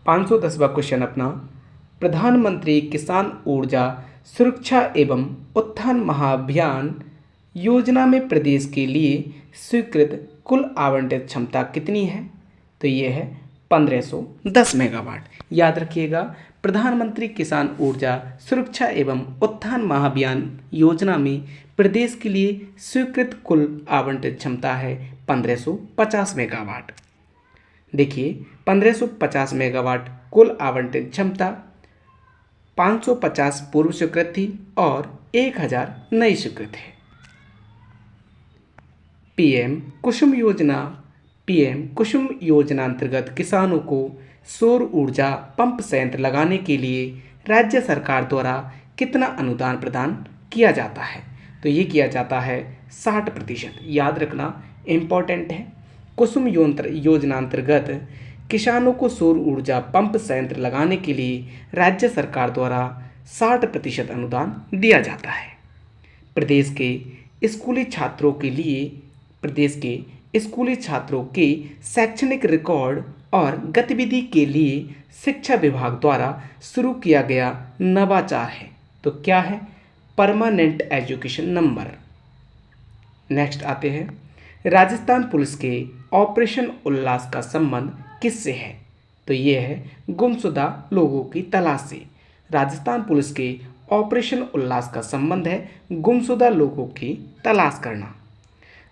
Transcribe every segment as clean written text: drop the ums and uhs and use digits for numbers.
510वां question अपना, प्रधानमंत्री किसान ऊर्जा सुरक्षा एवं उत्थान महाअभियान योजना में प्रदेश के लिए स्वीकृत कुल आवंटित क्षमता कितनी है? तो ये है 1510 मेगावाट। याद रखिएगा, प्रधानमंत्री किसान ऊर्जा सुरक्षा एवं उत्थान महाअभियान योजना में प्रदेश के लिए स्वीकृत कुल आवंटित क्षमता है 1550 मेगावाट। देखिए, 1550 मेगावाट कुल आवंटित क्षमता 550 पूर्व स्वीकृत थी और 1000 नई स्वीकृत है। पीएम कुसुम योजना अंतर्गत किसानों को सौर ऊर्जा पंप संयंत्र लगाने के लिए राज्य सरकार द्वारा कितना अनुदान प्रदान किया जाता है? तो ये किया जाता है 60%। याद रखना, इम्पॉर्टेंट है। कुसुम योजना अंतर्गत किसानों को सौर ऊर्जा पंप संयंत्र लगाने के लिए राज्य सरकार द्वारा 60% अनुदान दिया जाता है। प्रदेश के स्कूली छात्रों के शैक्षणिक रिकॉर्ड और गतिविधि के लिए शिक्षा विभाग द्वारा शुरू किया गया नवाचार है। तो क्या है? Permanent education number. नेक्स्ट आते हैं, राजस्थान पुलिस के ऑपरेशन उल्लास का संबंध किससे है? तो ये है गुमशुदा लोगों की तलाश से। राजस्थान पुलिस के ऑपरेशन उल्लास का संबंध है गुमशुदा लोगों की तलाश करना।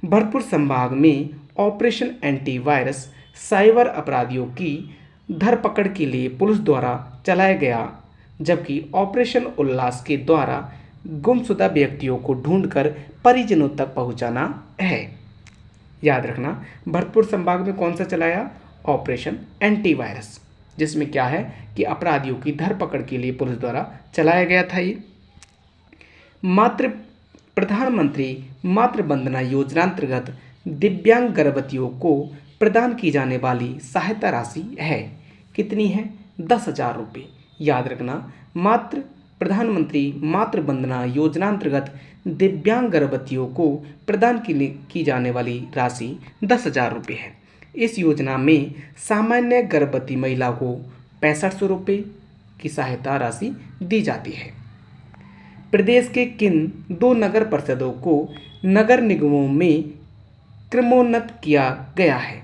भरतपुर संभाग में ऑपरेशन एंटीवायरस साइबर अपराधियों की धरपकड़ के लिए पुलिस द्वारा चलाया गया, जबकि ऑपरेशन उल्लास के द्वारा गुमशुदा व्यक्तियों को ढूंढकर परिजनों तक पहुंचाना है। याद रखना, भरतपुर संभाग में कौन सा चलाया? ऑपरेशन एंटीवायरस, जिसमें क्या है कि अपराधियों की धरपकड़ के लिए पुलिस द्वारा चलाया गया था। ये प्रधानमंत्री मातृ वंदना योजना अंतर्गत दिव्यांग गर्भवतियों को प्रदान की जाने वाली सहायता राशि है कितनी है? 10,000 रुपये। याद रखना, प्रधानमंत्री मातृ वंदना योजना अंतर्गत दिव्यांग गर्भवतियों को प्रदान की जाने वाली राशि 10,000 रुपये है। इस योजना में सामान्य गर्भवती महिला को 6500 रुपये की सहायता राशि दी जाती है। प्रदेश के किन 2 नगर परिषदों को नगर निगमों में क्रमोन्नत किया गया है?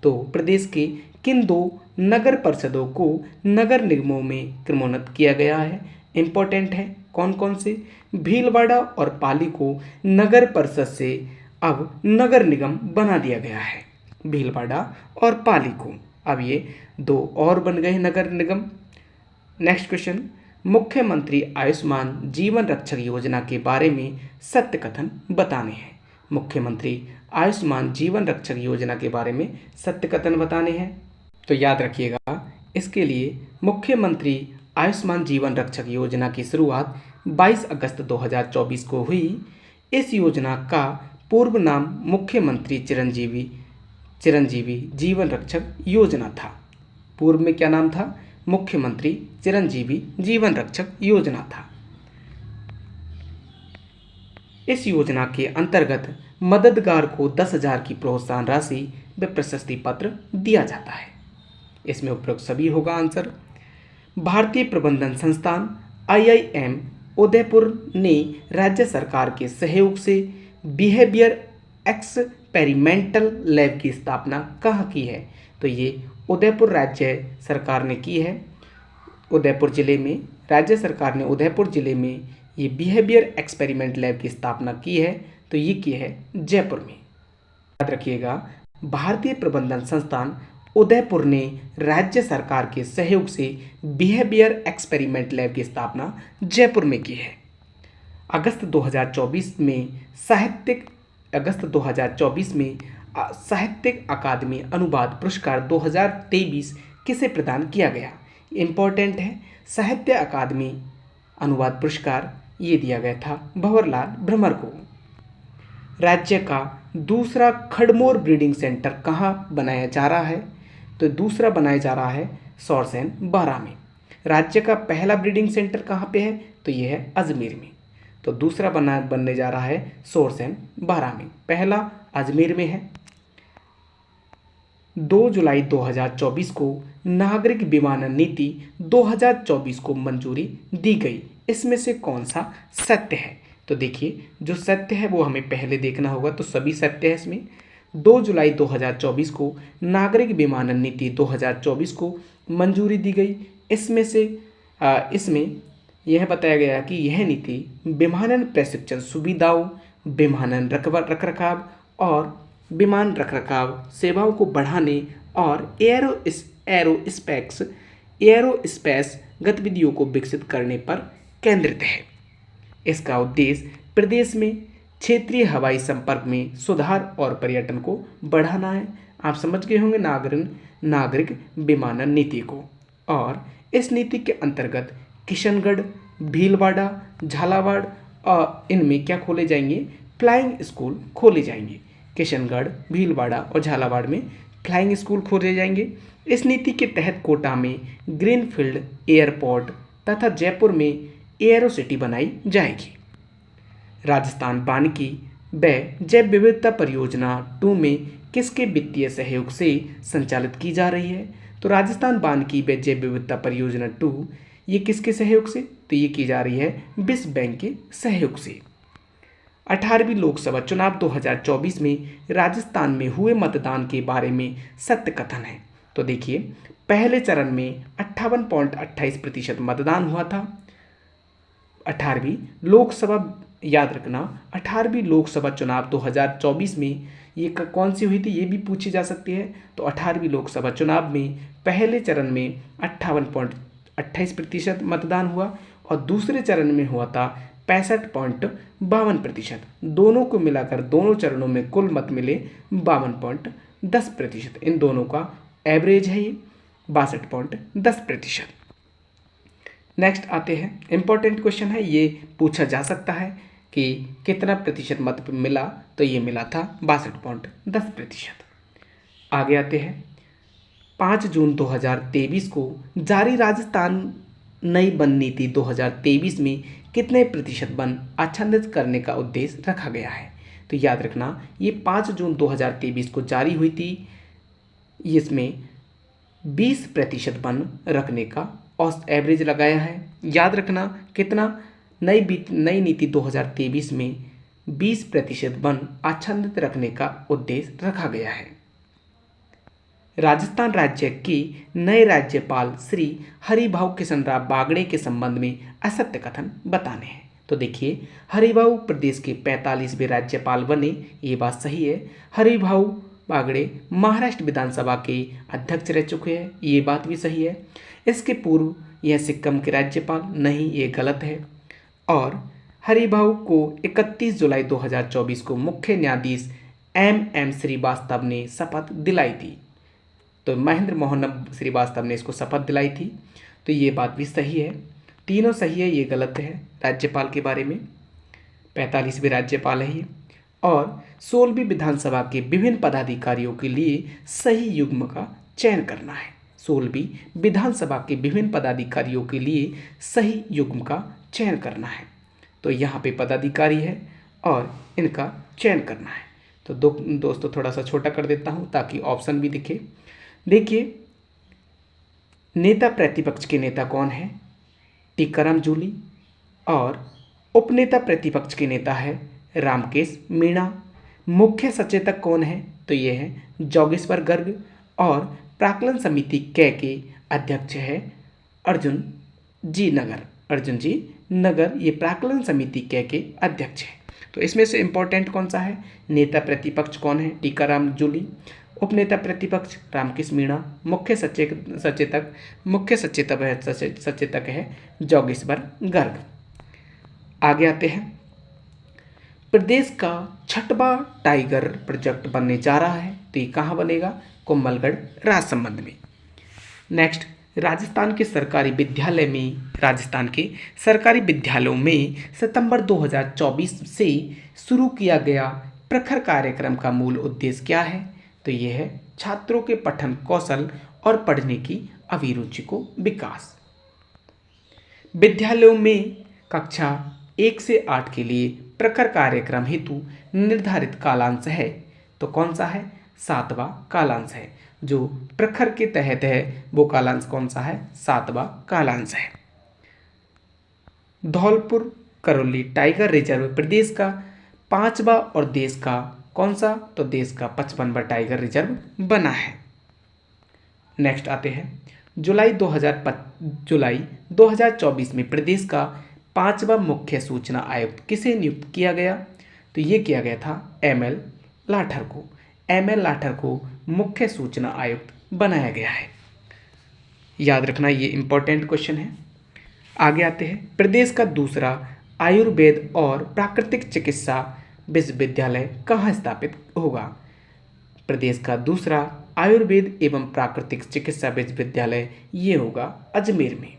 तो प्रदेश के किन 2 नगर परिषदों को नगर निगमों में क्रमोन्नत किया गया है? इम्पोर्टेंट है। कौन कौन से? भीलवाड़ा और पाली को नगर परिषद से अब नगर निगम बना दिया गया है। भीलवाड़ा और पाली को अब ये 2 और बन गए नगर निगम। नेक्स्ट क्वेश्चन, मुख्यमंत्री आयुष्मान जीवन रक्षक योजना के बारे में सत्य कथन बताने हैं। मुख्यमंत्री आयुष्मान जीवन रक्षक योजना के बारे में सत्य कथन बताने हैं। तो याद रखिएगा, इसके लिए मुख्यमंत्री आयुष्मान जीवन रक्षक योजना की शुरुआत 22 अगस्त 2024 को हुई। इस योजना का पूर्व नाम मुख्यमंत्री चिरंजीवी जीवन रक्षक योजना था। पूर्व में क्या नाम था? मुख्यमंत्री चिरंजीवी जीवन रक्षक योजना था। इस योजना के अंतर्गत मददगार को 10,000 की प्रोत्साहन राशि व प्रशस्ति पत्र दिया जाता है। इसमें उपरोक्त सभी होगा आंसर। भारतीय प्रबंधन संस्थान IIM उदयपुर ने राज्य सरकार के सहयोग से बिहेवियर एक्सपेरिमेंटल लैब की स्थापना कहाँ की है? तो ये उदयपुर राज्य सरकार ने की है। उदयपुर जिले में राज्य सरकार ने उदयपुर जिले में ये बिहेवियर एक्सपेरिमेंट लैब की स्थापना की है। तो ये की है जयपुर में। याद रखिएगा, भारतीय प्रबंधन संस्थान उदयपुर ने राज्य सरकार के सहयोग से बिहेवियर एक्सपेरिमेंट लैब की स्थापना जयपुर में की है। अगस्त 2024 में साहित्यिक अकादमी अनुवाद पुरस्कार 2023 किसे प्रदान किया गया? इम्पोर्टेंट है, साहित्य अकादमी अनुवाद पुरस्कार ये दिया गया था भंवरलाल भ्रमर को। राज्य का दूसरा खड़मोर ब्रीडिंग सेंटर कहाँ बनाया जा रहा है? तो दूसरा बनाया जा रहा है सौरसेन बारा में। राज्य का पहला ब्रीडिंग सेंटर कहाँ पे है? तो ये है अजमेर में। तो दूसरा बनने जा रहा है सौरसेन बारा में, पहला अजमेर में है। 2 जुलाई 2024 को नागरिक विमानन नीति 2024 को मंजूरी दी गई, इसमें से कौन सा सत्य है? तो देखिए, जो सत्य है वो हमें पहले देखना होगा, तो सभी सत्य है इसमें। 2 जुलाई 2024 को नागरिक विमानन नीति 2024 को मंजूरी दी गई। इसमें यह बताया गया कि यह नीति विमानन प्रशिक्षण सुविधाओं, विमानन रखरखाव और विमान रखरखाव सेवाओं को बढ़ाने और एरोस्पेस गतिविधियों को विकसित करने पर केंद्रित है। इसका उद्देश्य प्रदेश में क्षेत्रीय हवाई संपर्क में सुधार और पर्यटन को बढ़ाना है। आप समझ गए होंगे नागरिक विमानन नीति को। और इस नीति के अंतर्गत किशनगढ़, भीलवाड़ा, झालावाड़ और इनमें क्या खोले जाएंगे? फ्लाइंग स्कूल खोले जाएंगे। किशनगढ़, भीलवाड़ा और झालावाड़ में फ्लाइंग स्कूल खोले जाएंगे। इस नीति के तहत कोटा में ग्रीनफील्ड एयरपोर्ट तथा जयपुर में एयरो सिटी बनाई जाएगी। राजस्थान वानिकी व जैव विविधता परियोजना 2 में किसके वित्तीय सहयोग से संचालित की जा रही है? तो राजस्थान वानिकी व जैव विविधता परियोजना 2 ये किसके सहयोग से? तो ये की जा रही है विश्व बैंक के सहयोग से। 18वीं लोकसभा चुनाव 2024 में राजस्थान में हुए मतदान के बारे में सत्य कथन है। तो देखिए, पहले चरण में 58.28% मतदान हुआ था। 18वीं लोकसभा, याद रखना, 18वीं लोकसभा चुनाव 2024 में ये कौन सी हुई थी, ये भी पूछी जा सकती है। तो 18वीं लोकसभा चुनाव में पहले चरण में 58.28% मतदान हुआ और दूसरे चरण में हुआ था 65.52%। दोनों को मिलाकर दोनों चरणों में कुल मत मिले 52.10%। इन दोनों का एवरेज है ये 62.10%। नेक्स्ट आते हैं, इंपॉर्टेंट क्वेश्चन है, ये पूछा जा सकता है कि कितना प्रतिशत मत मिला? तो ये मिला था 62.10%। आगे आते हैं, 5 जून 2023 को जारी राजस्थान नई वन नीति 2023 में कितने प्रतिशत वन आच्छादित करने का उद्देश्य रखा गया है? तो याद रखना, ये 5 जून 2023 को जारी हुई थी। इसमें 20% वन रखने का औसत एवरेज लगाया है। याद रखना कितना? नई नीति 2023 में 20% वन आच्छादित रखने का उद्देश्य रखा गया है। राजस्थान राज्य के नए राज्यपाल श्री हरिभाऊ किशनराव बागड़े के संबंध में असत्य कथन बताने हैं। तो देखिए, हरिभाऊ प्रदेश के 45वें राज्यपाल बने, ये बात सही है। हरिभाऊ बागड़े महाराष्ट्र विधानसभा के अध्यक्ष रह चुके हैं, ये बात भी सही है। इसके पूर्व यह सिक्किम के राज्यपाल नहीं, ये गलत है। और हरिभाऊ को 31 जुलाई 2024 को मुख्य न्यायाधीश MM श्रीवास्तव ने शपथ दिलाई थी। तो महेंद्र मोहन श्रीवास्तव ने इसको शपथ दिलाई थी, तो ये बात भी सही है। तीनों सही है, ये गलत है राज्यपाल के बारे में। 45वें राज्यपाल है ये। और 16वीं विधानसभा के विभिन्न पदाधिकारियों के लिए सही युग्म का चयन करना है। 16वीं विधानसभा के विभिन्न पदाधिकारियों के लिए सही युग्म का चयन करना है। तो यहाँ पे पदाधिकारी है और इनका चयन करना है। तो दोस्तों थोड़ा सा छोटा कर देता हूँ ताकि ऑप्शन भी दिखे। देखिए, नेता प्रतिपक्ष के नेता कौन है? टीकाराम जूली। और उपनेता प्रतिपक्ष के नेता है रामकेश मीणा। मुख्य सचेतक कौन है? तो ये है जोगेश्वर गर्ग। और प्राक्कलन समिति कै के अध्यक्ष है अर्जुन जी नगर। ये प्राक्कलन समिति कै के अध्यक्ष है। तो इसमें से इम्पोर्टेंट कौन सा है? नेता प्रतिपक्ष कौन है? टीकाराम जूली। उपनेता प्रतिपक्ष रामकेश मीणा। मुख्य सचेतक है जोगेश्वर गर्ग। आगे आते हैं, प्रदेश का 6वां टाइगर प्रोजेक्ट बनने जा रहा है, तो ये कहाँ बनेगा? कुंभलगढ़ राजसमंद में। नेक्स्ट, राजस्थान के सरकारी विद्यालयों में सितंबर 2024 से शुरू किया गया प्रखर कार्यक्रम का मूल उद्देश्य क्या है? तो ये है छात्रों के पठन कौशल और पढ़ने की अभिरुचि को विकास। विद्यालयों में कक्षा 1 से 8 के लिए प्रखर कार्यक्रम हेतु निर्धारित कालांश है, तो कौन सा है? 7वां कालांश है। जो प्रखर के तहत है वो कालांश कौन सा है? 7वां कालांश है। धौलपुर करौली टाइगर रिजर्व प्रदेश का 5वां और देश का कौन सा? तो देश का 55वां टाइगर रिजर्व बना है। नेक्स्ट आते हैं जुलाई 2024 में प्रदेश का 5वां मुख्य सूचना आयुक्त किसे नियुक्त किया गया? तो ये किया गया था ML लाठर को। ML लाठर को मुख्य सूचना आयुक्त बनाया गया है। याद रखना, ये इंपॉर्टेंट क्वेश्चन है। आगे आते हैं प्रदेश का दूसरा आयुर्वेद और प्राकृतिक चिकित्सा विश्वविद्यालय कहाँ स्थापित होगा? प्रदेश का दूसरा आयुर्वेद एवं प्राकृतिक चिकित्सा विश्वविद्यालय ये होगा अजमेर में।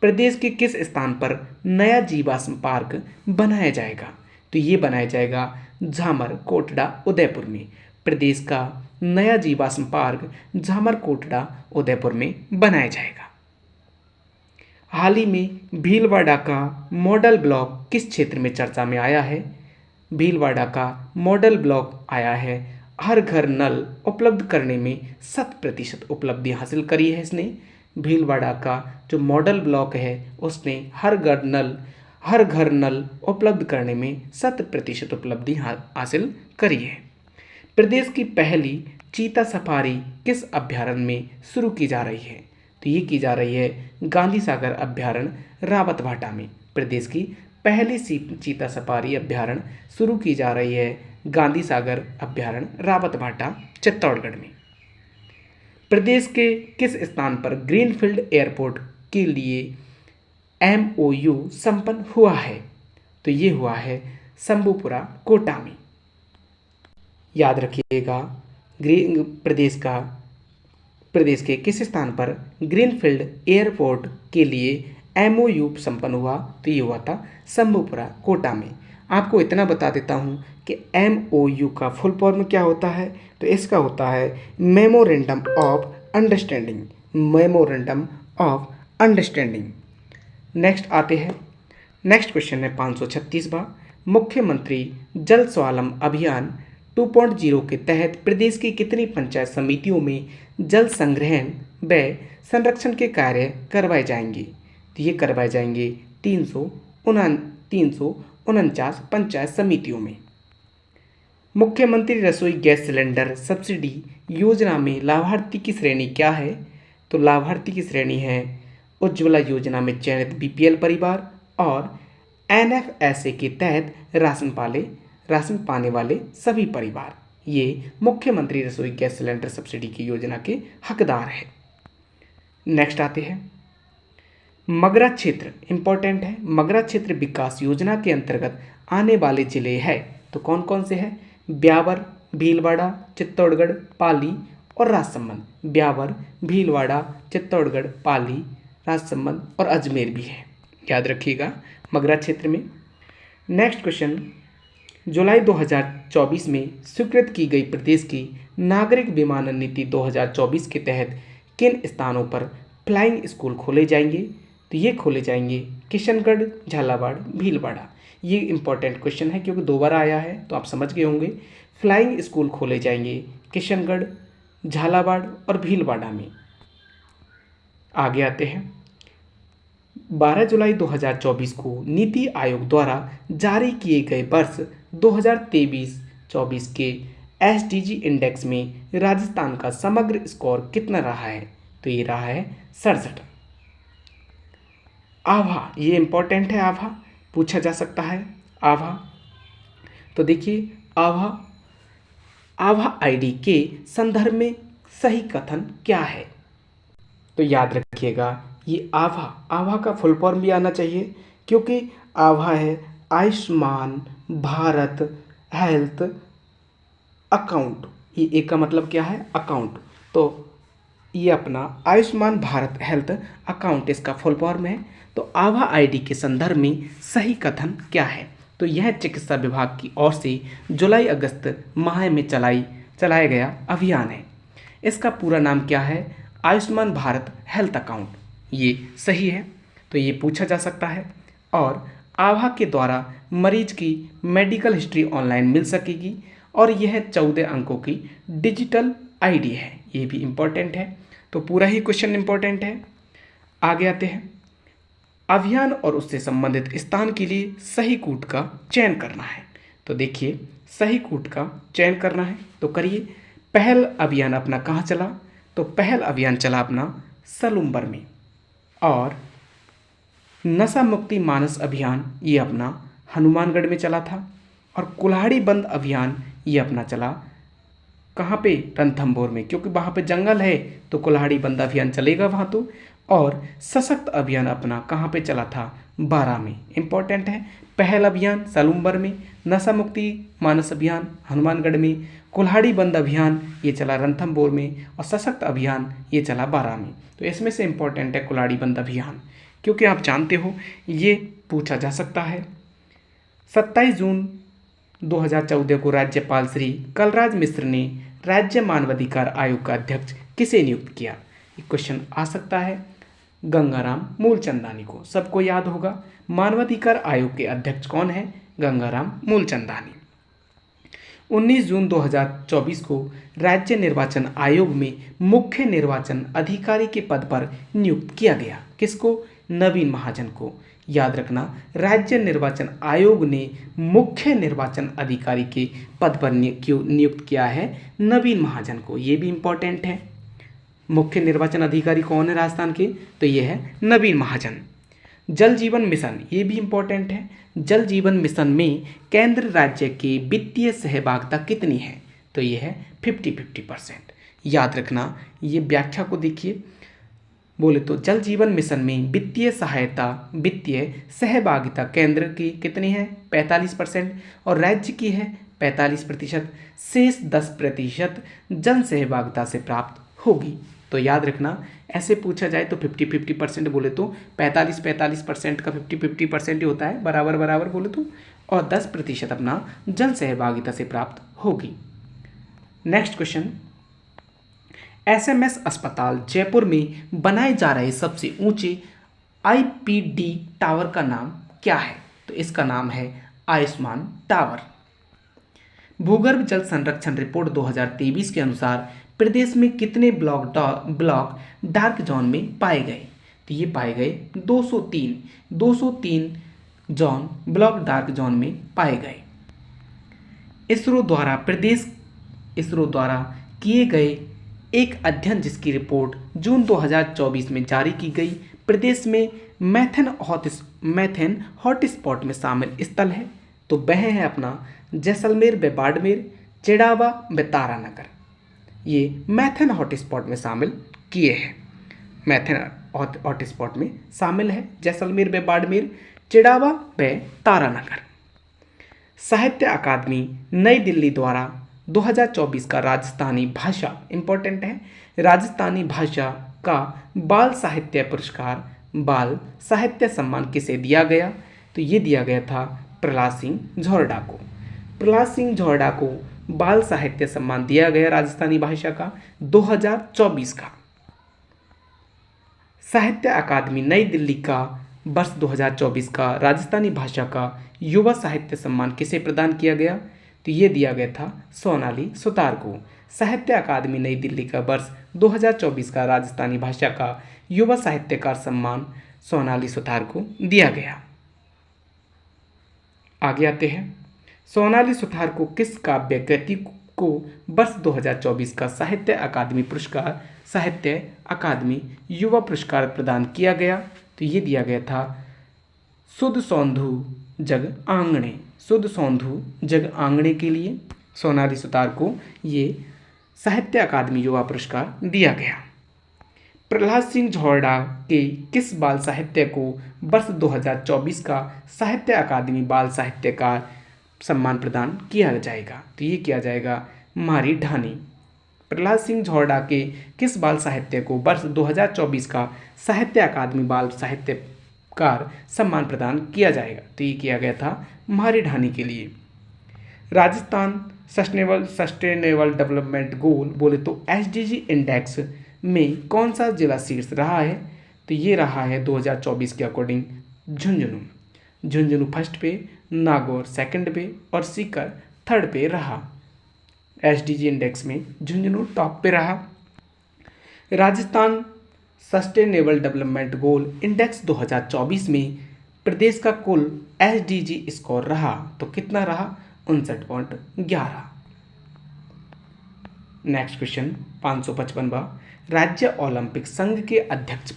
प्रदेश के किस स्थान पर नया जीवाश्म पार्क बनाया जाएगा? तो ये बनाया जाएगा झामर कोटड़ा उदयपुर में। प्रदेश का नया जीवाश्म पार्क झामर कोटड़ा उदयपुर में बनाया जाएगा। हाल ही में भीलवाड़ा का मॉडल ब्लॉक किस क्षेत्र में चर्चा में आया है? भीलवाड़ा का मॉडल ब्लॉक आया है हर घर नल उपलब्ध करने में 100% उपलब्धि हासिल करी है इसने। भीलवाड़ा का जो मॉडल ब्लॉक है उसने हर घर नल उपलब्ध करने में 100% उपलब्धि हासिल करी है। प्रदेश की पहली चीता सफारी किस अभ्यारण्य में शुरू की जा रही है? तो ये की जा रही है गांधी सागर अभ्यारण्य रावतभाटा में। प्रदेश की पहली चीता सफारी अभ्यारण्य शुरू की जा रही है गांधी सागर अभ्यारण्य रावतभाटा चित्तौड़गढ़ में। प्रदेश के किस स्थान पर ग्रीनफील्ड एयरपोर्ट के लिए MOU संपन्न हुआ है? तो ये हुआ है शंभूपुरा कोटा में। याद रखिएगा, प्रदेश के किस स्थान पर ग्रीनफील्ड एयरपोर्ट के लिए MOU संपन्न हुआ? तो ये हुआ था शंभूपुरा कोटा में। आपको इतना बता देता हूँ कि MOU का फुल फॉर्म क्या होता है? तो इसका होता है memorandum of understanding. Memorandum of understanding. Next आते हैं, नेक्स्ट क्वेश्चन है 536वां। मुख्यमंत्री जल स्वावलंबन अभियान 2.0 के तहत प्रदेश की कितनी पंचायत समितियों में जल संग्रहण व संरक्षण के कार्य करवाए जाएंगे? तो ये करवाए जाएंगे 349 पंचायत समितियों में। मुख्यमंत्री रसोई गैस सिलेंडर सब्सिडी योजना में लाभार्थी की श्रेणी क्या है? तो लाभार्थी की श्रेणी है उज्ज्वला योजना में चयनित BPL परिवार और NFSA के तहत राशन पाने वाले सभी परिवार। ये मुख्यमंत्री रसोई गैस सिलेंडर सब्सिडी की योजना के हकदार है। नेक्स्ट आते हैं मगरा क्षेत्र, इंपॉर्टेंट है। मगरा क्षेत्र विकास योजना के अंतर्गत आने वाले जिले है तो कौन कौन से हैं? ब्यावर, भीलवाड़ा, चित्तौड़गढ़, पाली और राजसमंद। ब्यावर, भीलवाड़ा, चित्तौड़गढ़, पाली, राजसमंद और अजमेर भी है। याद रखिएगा मगरा क्षेत्र में। नेक्स्ट क्वेश्चन, जुलाई 2024 में स्वीकृत की गई प्रदेश की नागरिक विमानन नीति 2024 के तहत किन स्थानों पर फ्लाइंग स्कूल खोले जाएंगे? तो ये खोले जाएंगे किशनगढ़, झालावाड़, भीलवाड़ा। ये इंपॉर्टेंट क्वेश्चन है क्योंकि 2 बार आया है तो आप समझ गए होंगे। फ्लाइंग स्कूल खोले जाएंगे किशनगढ़, झालावाड़ और भीलवाड़ा में। आगे आते हैं 12 जुलाई 2024 को नीति आयोग द्वारा जारी किए गए वर्ष 2023-24 के SDG इंडेक्स में राजस्थान का समग्र स्कोर कितना रहा है? तो ये रहा है 67। आभा, ये इंपॉर्टेंट है। आभा पूछा जा सकता है। आभा, तो देखिए आभा ID के संदर्भ में सही कथन क्या है? तो याद रखिएगा ये आभा का फुल फॉर्म भी आना चाहिए क्योंकि आभा है आयुष्मान भारत हेल्थ अकाउंट। ये एक का मतलब क्या है? अकाउंट। तो ये अपना आयुष्मान भारत हेल्थ अकाउंट इसका फुल फॉर्म है। तो आभा ID के संदर्भ में सही कथन क्या है? तो यह चिकित्सा विभाग की ओर से जुलाई अगस्त माह में चलाया गया अभियान है। इसका पूरा नाम क्या है? Ayushman Bharat health account. ये सही है, तो ये पूछा जा सकता है। और आभा के द्वारा मरीज की मेडिकल हिस्ट्री ऑनलाइन मिल सकेगी और यह 14 अंकों की डिजिटल आईडी है, ये भी इम्पोर्टेंट है। तो पूरा ही क्वेश्चन इम्पोर्टेंट है। आगे आते हैं, अभियान और उससे संबंधित स्थान के लिए सही कूट का चयन करना है। तो देखिए, सही कूट का चयन करना है तो करिए। पहल अभियान अपना कहाँ चला? तो पहल अभियान चला अपना सलूम्बर में, और नशा मुक्ति मानस अभियान ये अपना हनुमानगढ़ में चला था, और कुल्हाड़ी बंद अभियान ये अपना चला कहाँ पे? रणथंभौर में, क्योंकि वहाँ पे जंगल है तो कुल्हाड़ी बंद अभियान चलेगा वहाँ तो। और सशक्त अभियान अपना कहाँ पे चला था? बारां में। इम्पोर्टेंट है, पहल अभियान सलूम्बर में, नशा मुक्ति मानस अभियान हनुमानगढ़ में, कुल्हाड़ी बंद अभियान ये चला रणथंभौर में, और सशक्त अभियान ये चला बारां में। तो इसमें से इम्पोर्टेंट है कुल्हाड़ी बंद अभियान, क्योंकि आप जानते हो ये पूछा जा सकता है। 27 जून 2014 को राज्यपाल श्री कलराज मिश्र ने राज्य मानवाधिकार आयोग का अध्यक्ष किसे नियुक्त किया? ये क्वेश्चन आ सकता है। गंगाराम मूलचंदानी को, सबको याद होगा। मानवाधिकार आयोग के अध्यक्ष कौन है? गंगाराम मूलचंदानी। 19 जून 2024 को राज्य निर्वाचन आयोग में मुख्य निर्वाचन अधिकारी के पद पर नियुक्त किया गया। किसको? नवीन महाजन को। याद रखना, राज्य निर्वाचन आयोग ने मुख्य निर्वाचन अधिकारी के पद पर नियुक्त किया है नवीन महाजन को। ये भी इम्पोर्टेंट है। मुख्य निर्वाचन अधिकारी कौन है राजस्थान के? तो ये है नवीन महाजन। जल जीवन मिशन, ये भी इम्पोर्टेंट है। जल जीवन मिशन में केंद्र राज्य की वित्तीय सहभागिता कितनी है? तो ये है 50-50%। याद रखना, ये व्याख्या को देखिए। बोले तो जल जीवन मिशन में वित्तीय सहभागिता केंद्र की कितनी है? 45%, और राज्य की है 45%। शेष 10% जन सहभागिता से प्राप्त होगी। तो याद रखना, ऐसे पूछा जाए तो 50-50% बोले तो 45% का 50-50% ही होता है, बराबर बराबर बोले तो, और 10% अपना जन सहभागिता से प्राप्त होगी। नेक्स्ट क्वेश्चन, एसएमएस अस्पताल जयपुर में बनाए जा रहे सबसे ऊंचे आईपीडी टावर का नाम क्या है? तो इसका नाम है आयुष्मान टावर। भूगर्भ जल संरक्षण रिपोर्ट 2023 के अनुसार प्रदेश में कितने ब्लॉक डार्क जोन में पाए गए? तो ये पाए गए 203 जोन ब्लॉक डार्क जोन में पाए गए। इसरो द्वारा किए गए एक अध्ययन जिसकी रिपोर्ट जून 2024 में जारी की गई, प्रदेश में मैथन हॉटस्पॉट में शामिल स्थल है। तो वह है अपना जैसलमेर व बाड़मेर, चिड़ावा व तारानगर। ये मैथन हॉटस्पॉट में शामिल किए हैं। मैथन हॉटस्पॉट में शामिल है जैसलमेर व बाड़मेर, चिड़ावा व तारानगर। साहित्य अकादमी नई दिल्ली द्वारा 2024 का राजस्थानी भाषा, इंपॉर्टेंट है, राजस्थानी भाषा का बाल साहित्य पुरस्कार, बाल साहित्य सम्मान किसे दिया गया? तो ये दिया गया था प्रहलाद सिंह झोरडा को। प्रहलाद सिंह झोरडा को बाल साहित्य सम्मान दिया गया राजस्थानी भाषा का 2024 का। साहित्य अकादमी नई दिल्ली का वर्ष 2024 का राजस्थानी भाषा का युवा साहित्य सम्मान किसे प्रदान किया गया? तो ये दिया गया था सोनाली सुतार को। साहित्य अकादमी नई दिल्ली का वर्ष 2024 का राजस्थानी भाषा का युवा साहित्यकार सम्मान सोनाली सुतार को दिया गया। आगे आते हैं, सोनाली सुतार को किस काव्य कृति को वर्ष 2024 का साहित्य अकादमी पुरस्कार, साहित्य अकादमी युवा पुरस्कार प्रदान किया गया? तो ये दिया गया था सुध सौंधु जग आंगणे। सुध सौंधु जग आंगणे के लिए सोनाली सुतार को ये साहित्य अकादमी युवा पुरस्कार दिया गया। प्रहलाद सिंह झोरडा के किस बाल साहित्य को वर्ष 2024 का साहित्य अकादमी बाल साहित्यकार सम्मान प्रदान किया जाएगा? तो ये किया जाएगा मारी ढानी। प्रहलाद सिंह झोरडा के किस बाल साहित्य को वर्ष 2024 का साहित्य अकादमी बाल साहित्यकार सम्मान प्रदान किया जाएगा? तो ये किया गया था मारी ढानी के लिए। राजस्थान सस्टेनेबल डेवलपमेंट गोल बोले तो एसडीजी इंडेक्स में कौन सा जिला शीर्ष रहा है? तो ये रहा है 2024 के अकॉर्डिंग झुंझुनू फर्स्ट पे, नागौर सेकंड पे और सीकर थर्ड पे रहा। एसडीजी इंडेक्स में झुंझुनू टॉप पे रहा। Rajasthan sustainable development goal index 2024 में प्रदेश का कुल एसडीजी स्कोर रहा तो कितना रहा? 59.11। नेक्स्ट क्वेश्चन 555वां, राज्य ओलंपिक संघ के अध्यक्ष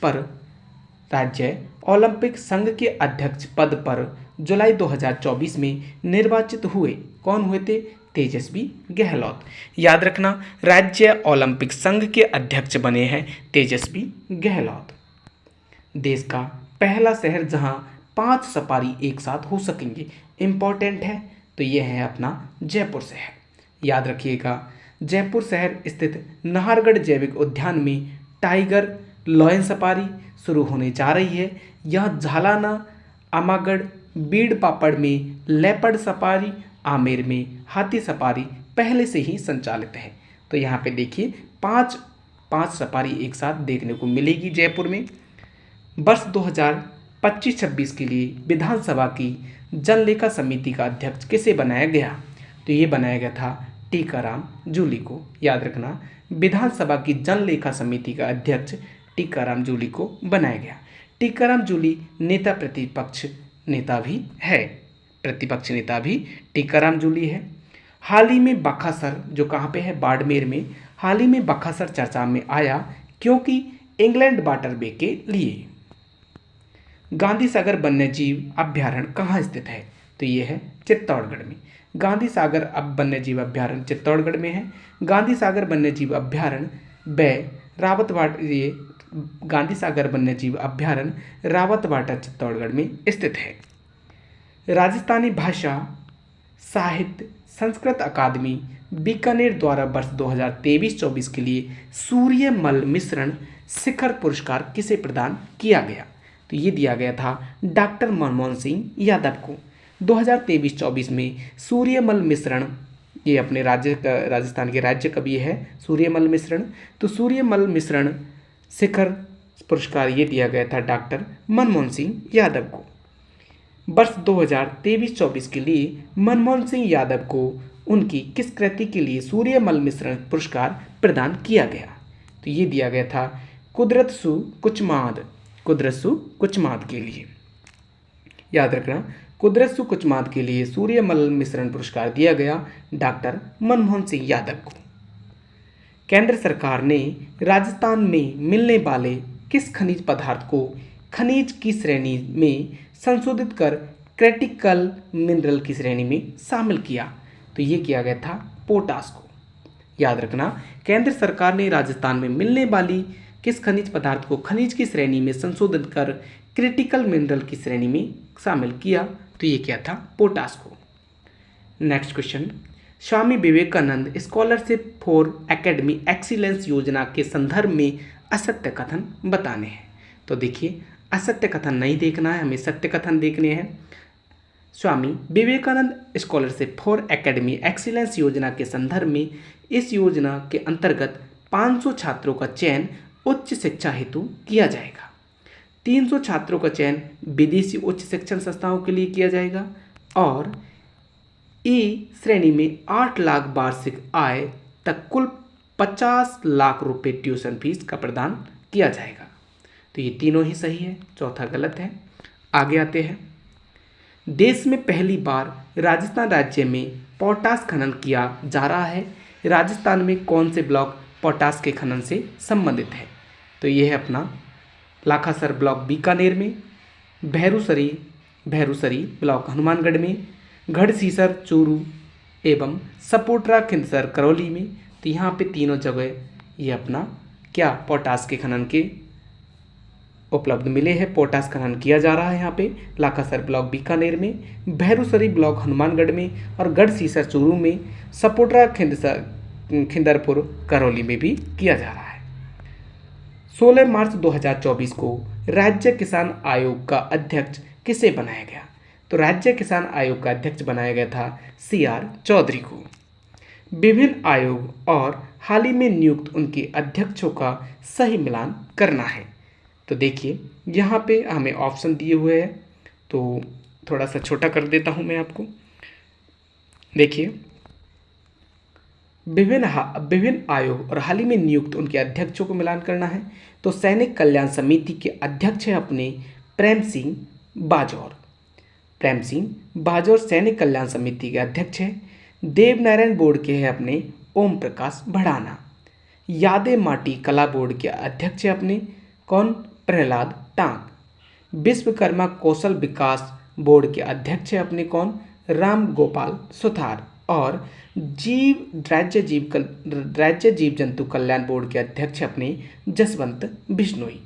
पद पर जुलाई 2024 में निर्वाचित हुए कौन हुए थे? तेजस्वी गहलोत। याद रखना, राज्य ओलंपिक संघ के अध्यक्ष बने हैं तेजस्वी गहलोत। देश का पहला शहर जहां 5 सफारी एक साथ हो सकेंगे, इंपॉर्टेंट है, तो यह है अपना जयपुर शहर। याद रखिएगा, जयपुर शहर स्थित नाहरगढ़ जैविक उद्यान में टाइगर लॉयन सफारी शुरू होने जा रही है। यह झालाना, आमागढ़, बीड़ पापड़ में लेपर्ड सफारी, आमेर में हाथी सफारी पहले से ही संचालित है। तो यहाँ पे देखिए पांच सफारी एक साथ देखने को मिलेगी जयपुर में। वर्ष 2025-26 के लिए विधानसभा की जनलेखा समिति का अध्यक्ष किसे बनाया गया? तो ये बनाया गया था टीकाराम जूली को। याद रखना, विधानसभा की जनलेखा समिति का अध्यक्ष टीकाराम जूली को बनाया गया। टीकाराम जूली प्रतिपक्ष नेता भी टीकाराम जूली है। हाल ही में बकासर, जो कहाँ पे है? बाड़मेर में। हाल ही में बकासर चर्चा में आया क्योंकि इंग्लैंड वाटरवे के लिए। गांधी सागर वन्यजीव अभ्यारण्य कहाँ स्थित है? तो ये है चित्तौड़गढ़ में। गांधी सागर अब वन्यजीव अभ्यारण्य चित्तौड़गढ़ में है। गांधी सागर वन्यजीव अभ्यारण्य गांधी सागर वन्यजीव अभ्यारण्य रावतवाटा चित्तौड़गढ़ में स्थित है। राजस्थानी भाषा साहित्य संस्कृत अकादमी बीकानेर द्वारा वर्ष 2023-24 के लिए सूर्यमल मिश्रण शिखर पुरस्कार किसे प्रदान किया गया? तो ये दिया गया था डॉक्टर मनमोहन सिंह यादव को। 2023-24 में सूर्यमल मिश्रण, ये अपने राजस्थान के राज्य कवि है सूर्यमल मिश्रण, तो सूर्यमल मिश्रण शिखर पुरस्कार ये दिया गया था डॉक्टर मनमोहन सिंह यादव को। वर्ष 2023-24 के लिए मनमोहन सिंह यादव को उनकी किस कृति के लिए सूर्यमल मिश्रण पुरस्कार प्रदान किया गया? तो ये दिया गया था कुदरतसु कुचमाद के लिए। याद रखना, कुदरतसु कुचमाद के लिए सूर्यमल मिश्रण पुरस्कार दिया गया डॉक्टर मनमोहन सिंह यादव को। केंद्र सरकार ने राजस्थान में मिलने वाले किस खनिज पदार्थ को खनिज की श्रेणी में संशोधित कर क्रिटिकल मिनरल की श्रेणी में शामिल किया? तो ये किया गया था पोटास को। याद रखना, केंद्र सरकार ने राजस्थान में मिलने वाली किस खनिज पदार्थ को खनिज की श्रेणी में संशोधित कर क्रिटिकल मिनरल की श्रेणी में शामिल किया? तो ये क्या था? पोटास को। Next question, Swami Vivekananda scholarship for academy excellence योजना के संदर्भ में असत्य कथन बताने हैं। तो देखिए, असत्य कथन नहीं देखना है, हमें सत्य कथन देखने हैं। Swami Vivekananda scholarship for academy excellence योजना के संदर्भ में इस योजना के अंतर्गत 500 छात्रों का चयन उच्च शिक्षा हेतु किया जाएगा। 300 छात्रों का चयन विदेशी उच्च शिक्षण संस्थाओं के लिए किया जाएगा और ई श्रेणी में 8 लाख वार्षिक आय तक कुल 50 लाख रुपए ट्यूशन फीस का प्रदान किया जाएगा। तो ये तीनों ही सही है, चौथा गलत है। आगे आते हैं। देश में पहली बार राजस्थान राज्य में पोटास खनन किया जा रहा है। राजस्थान में कौन से ब्लॉक पोटास के खनन से संबंधित है? तो ये है अपना लाखासर ब्लॉक बीकानेर में, भैरूसरी ब्लॉक हनुमानगढ़ में, गढ़सीसर चूरू एवं सपोटरा खिंदसर करौली में। तो यहाँ पे तीनों जगह ये अपना क्या पोटास के खनन के उपलब्ध मिले हैं। पोटास खनन किया जा रहा है यहाँ पे लाखासर ब्लॉक बीकानेर में, भैरूसरी ब्लॉक हनुमानगढ़ में और गढ़सीसर चूरू में, सपोटरा खिंदरपुर करौली में भी किया जा रहा है। 16 मार्च 2024 को राज्य किसान आयोग का अध्यक्ष किसे बनाया गया? तो राज्य किसान आयोग का अध्यक्ष बनाया गया था CR चौधरी को। विभिन्न आयोग और हाल ही में नियुक्त उनके अध्यक्षों का सही मिलान करना है। तो देखिए, यहाँ पे हमें ऑप्शन दिए हुए हैं, तो थोड़ा सा छोटा कर देता हूँ मैं आपको। देखिए, विभिन्न आयोग और हाल ही में नियुक्त उनके अध्यक्षों को मिलान करना है। तो सैनिक कल्याण समिति के अध्यक्ष हैं अपने प्रेम सिंह बाजौर। प्रेम सिंह बाजौर सैनिक कल्याण समिति के अध्यक्ष हैं। देवनारायण बोर्ड के हैं अपने ओम प्रकाश भड़ाना। यादें माटी कला बोर्ड के अध्यक्ष हैं अपने कौन, प्रहलाद टांक। विश्वकर्मा कौशल विकास बोर्ड के अध्यक्ष हैं अपने कौन, राम गोपाल सुथार। और राज्य जीव जंतु कल्याण बोर्ड के अध्यक्ष अपने जसवंत बिश्नोई।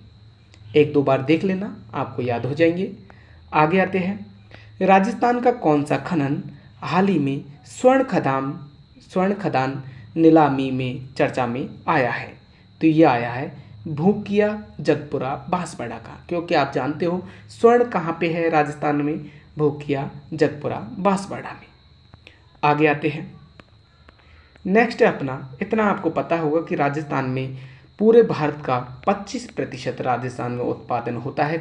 एक दो बार देख लेना, आपको याद हो जाएंगे। आगे आते हैं, राजस्थान का कौन सा खनन हाल ही में स्वर्ण खदान नीलामी में चर्चा में आया है? तो ये आया है भूकिया जगपुरा बांसवाड़ा का, क्योंकि आप जानते हो स्वर्ण कहाँ पे है राजस्थान में, भूकिया जगपुरा बांसवाड़ा में। आगे आते हैं, नेक्स्ट है अपना, इतना आपको पता होगा कि राजस्थान में पूरे भारत का 25% राजस्थान में उत्पादन होता है।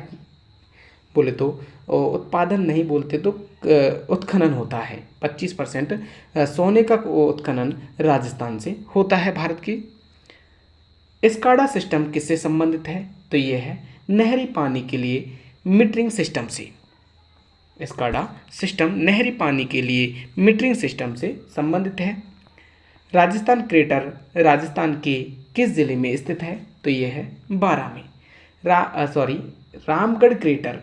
बोले तो उत्पादन नहीं बोलते तो उत्खनन होता है। 25% सोने का उत्खनन राजस्थान से होता है भारत की। स्काडा सिस्टम किससे संबंधित है? तो ये है नहरी पानी के लिए मीटरिंग सिस्टम से। स्काडा सिस्टम नहरी पानी के लिए मीटरिंग सिस्टम से संबंधित है। राजस्थान क्रेटर राजस्थान के किस जिले में स्थित है? तो ये है बारां में। रामगढ़ क्रेटर,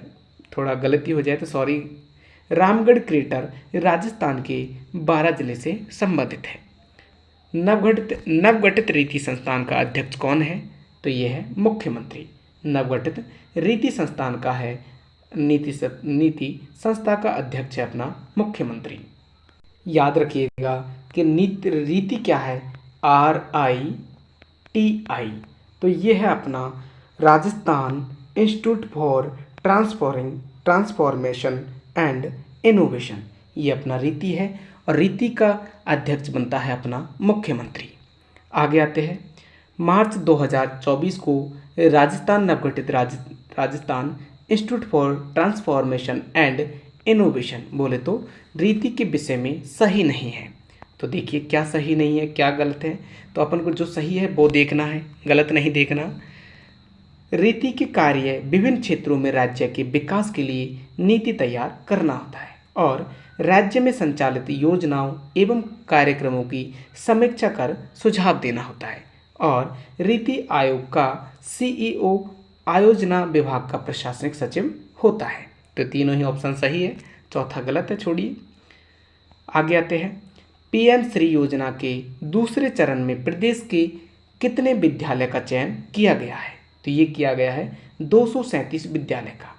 थोड़ा गलती हो जाए तो सॉरी, रामगढ़ क्रेटर राजस्थान के बारां जिले से संबंधित है। नवगठित रीति संस्थान का अध्यक्ष कौन है? तो ये है मुख्यमंत्री। नवगठित रीति संस्थान का है नीति संस्था का अध्यक्ष है अपना मुख्यमंत्री। याद रखिएगा कि रीति क्या है, RITI। तो ये है अपना Rajasthan institute for transformation and innovation, ये अपना रीति है और रीति का अध्यक्ष बनता है अपना मुख्यमंत्री। आगे आते हैं, मार्च 2024 को राजस्थान नवगठित Rajasthan institute for transformation and innovation बोले तो रीति के विषय में सही नहीं है। तो देखिए क्या सही नहीं है, क्या गलत है, तो अपन को जो सही है वो देखना है, गलत नहीं देखना। रीति के कार्य विभिन्न क्षेत्रों में राज्य के विकास के लिए नीति तैयार करना होता है और राज्य में संचालित योजनाओं एवं कार्यक्रमों की समीक्षा कर सुझाव देना होता है। और रीति आयोग का CEO आयोजना विभाग का प्रशासनिक सचिव होता है। तो तीनों ही ऑप्शन सही है, चौथा गलत है, छोड़िए। आगे आते हैं, PM श्री योजना के दूसरे चरण में प्रदेश के कितने विद्यालय का चयन किया गया है? तो ये किया गया है 237 विद्यालय का।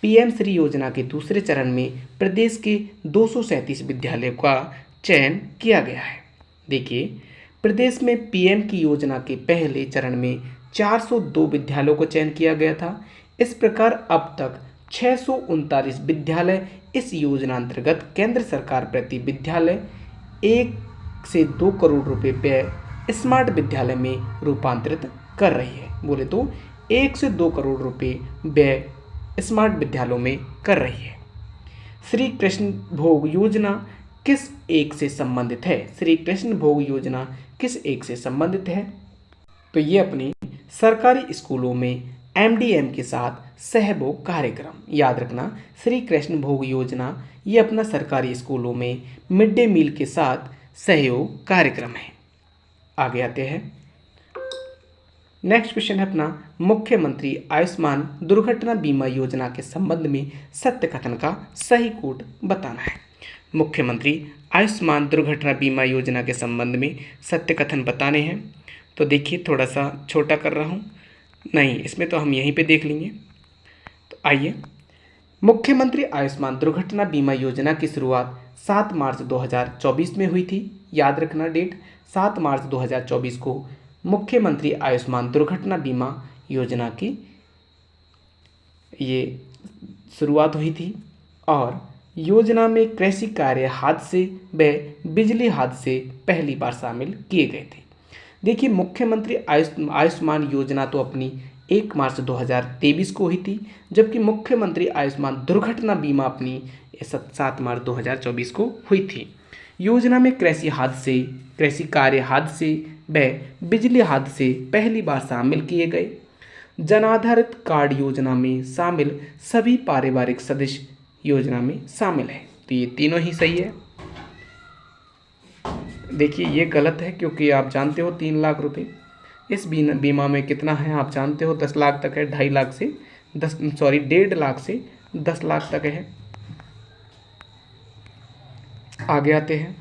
PM श्री योजना के दूसरे चरण में प्रदेश के 237 विद्यालयों का चयन किया गया है। देखिए, प्रदेश में PM की योजना के पहले चरण में 402 विद्यालयों को चयन किया गया था। इस प्रकार अब तक 639 विद्यालय इस योजना अंतर्गत केंद्र सरकार प्रति विद्यालय 1 से 2 करोड़ रुपए व्यय स्मार्ट विद्यालय में रूपांतरित कर रही है। बोले तो 1 से 2 करोड़ रुपए व्यय स्मार्ट विद्यालयों में कर रही है। श्री कृष्ण भोग योजना किस एक से संबंधित है? श्री कृष्ण भोग योजना किस एक से संबंधित है? तो ये अपनी सरकारी स्कूलों में MDM के साथ सहयोग कार्यक्रम, याद रखना, श्री कृष्ण भोग योजना ये अपना सरकारी स्कूलों में मिड डे मील के साथ सहयोग कार्यक्रम है। आगे आते हैं, नेक्स्ट क्वेश्चन है अपना, मुख्यमंत्री आयुष्मान दुर्घटना बीमा योजना के संबंध में सत्य कथन का सही कोट बताना है। मुख्यमंत्री आयुष्मान दुर्घटना बीमा योजना के संबंध में सत्य कथन बताने हैं। तो देखिए, थोड़ा सा छोटा कर रहा हूँ, नहीं इसमें तो हम यहीं पे देख लेंगे। तो आइए, मुख्यमंत्री आयुष्मान दुर्घटना बीमा योजना की शुरुआत 7 मार्च 2024 में हुई थी। याद रखना डेट, 7 मार्च 2024 को मुख्यमंत्री आयुष्मान दुर्घटना बीमा योजना की ये शुरुआत हुई थी और योजना में कृषि कार्य हादसे व बिजली हादसे पहली बार शामिल किए गए थे। देखिए, मुख्यमंत्री आयुष्मान योजना तो अपनी 1 मार्च 2023 को हुई थी, जबकि मुख्यमंत्री आयुष्मान दुर्घटना बीमा अपनी 7 मार्च 2024 को हुई थी। योजना में कृषि हादसे, कृषि कार्य हादसे व बिजली हादसे पहली बार शामिल किए गए। जन आधारित कार्ड योजना में शामिल सभी पारिवारिक सदस्य योजना में शामिल है। तो ये तीनों ही सही है। देखिए ये गलत है क्योंकि आप जानते हो 3 लाख रुपए इस बीमा में कितना है आप जानते हो, 10 लाख तक है, 2.5 लाख से 1.5 लाख से 10 लाख तक है। आगे आते हैं,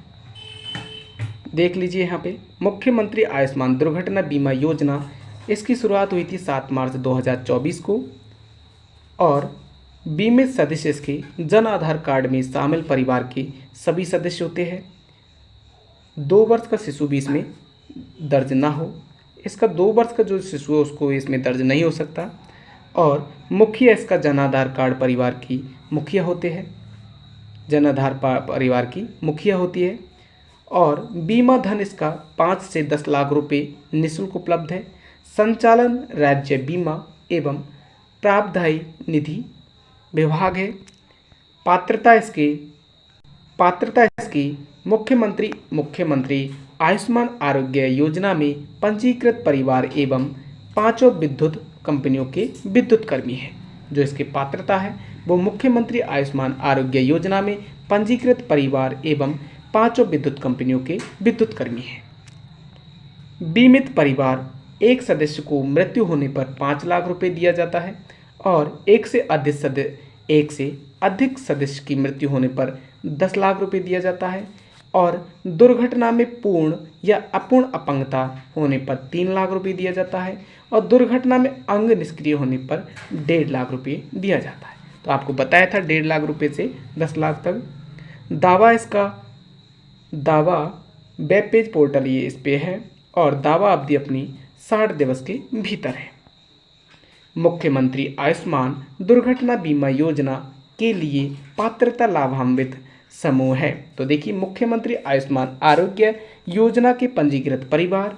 देख लीजिए यहाँ पे मुख्यमंत्री आयुष्मान दुर्घटना बीमा योजना, इसकी शुरुआत हुई थी 7 मार्च 2024 को और बीमित सदस्य इसके जन आधार कार्ड में शामिल परिवार के सभी सदस्य होते हैं। 2 वर्ष का शिशु भी इसमें दर्ज ना हो, इसका 2 वर्ष का जो शिशु है उसको इसमें दर्ज नहीं हो सकता। और मुखिया इसका जन आधार कार्ड परिवार की मुखिया होते हैं, जन आधार परिवार की मुखिया होती है। और बीमा धन इसका 5 से 10 लाख रुपए निःशुल्क उपलब्ध है। संचालन राज्य बीमा एवं प्रावधायी निधि विभाग है। पात्रता इसकी मुख्यमंत्री आयुष्मान आरोग्य योजना में पंजीकृत परिवार एवं 5 विद्युत कंपनियों के विद्युत कर्मी हैं। जो इसकी पात्रता है वो मुख्यमंत्री आयुष्मान आरोग्य योजना में पंजीकृत परिवार एवं 5 विद्युत कंपनियों के विद्युत कर्मी हैं। बीमित परिवार एक सदस्य को मृत्यु होने पर 5 लाख रुपए दिया जाता है और एक से अधिक सदस्य की मृत्यु होने पर 10 लाख रुपए दिया जाता है और दुर्घटना में पूर्ण या अपूर्ण अपंगता होने पर 3 लाख रुपए दिया जाता है और दुर्घटना में अंग निष्क्रिय होने पर 1.5 लाख रुपए दिया जाता है। तो आपको बताया था 1.5 लाख रुपए से 10 लाख तक। दावा वेब पेज पोर्टल ये इस पे है और दावा अवधि अपनी 60 दिवस के भीतर है। मुख्यमंत्री आयुष्मान दुर्घटना बीमा योजना के लिए पात्रता लाभान्वित समूह है। तो देखिए मुख्यमंत्री आयुष्मान आरोग्य योजना के पंजीकृत परिवार,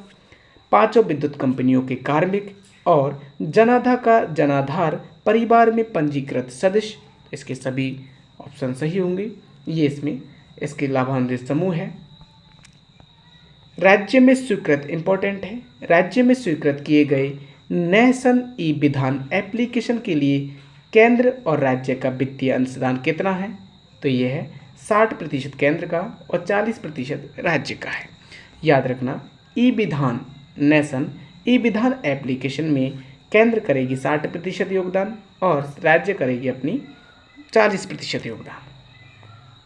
5 विद्युत कंपनियों के कार्मिक और जनाधार परिवार में पंजीकृत सदस्य, इसके सभी ऑप्शन सही होंगे। ये इसमें इसके लाभान्वित समूह है। राज्य में स्वीकृत इंपॉर्टेंट है, राज्य में स्वीकृत किए गए नेशन ई विधान एप्लीकेशन के लिए केंद्र और राज्य का वित्तीय अंशदान कितना है? तो ये है 60% केंद्र का और 40% राज्य का है। याद रखना नेशन ई विधान एप्लीकेशन में केंद्र करेगी 60% योगदान और राज्य करेगी अपनी 40% योगदान।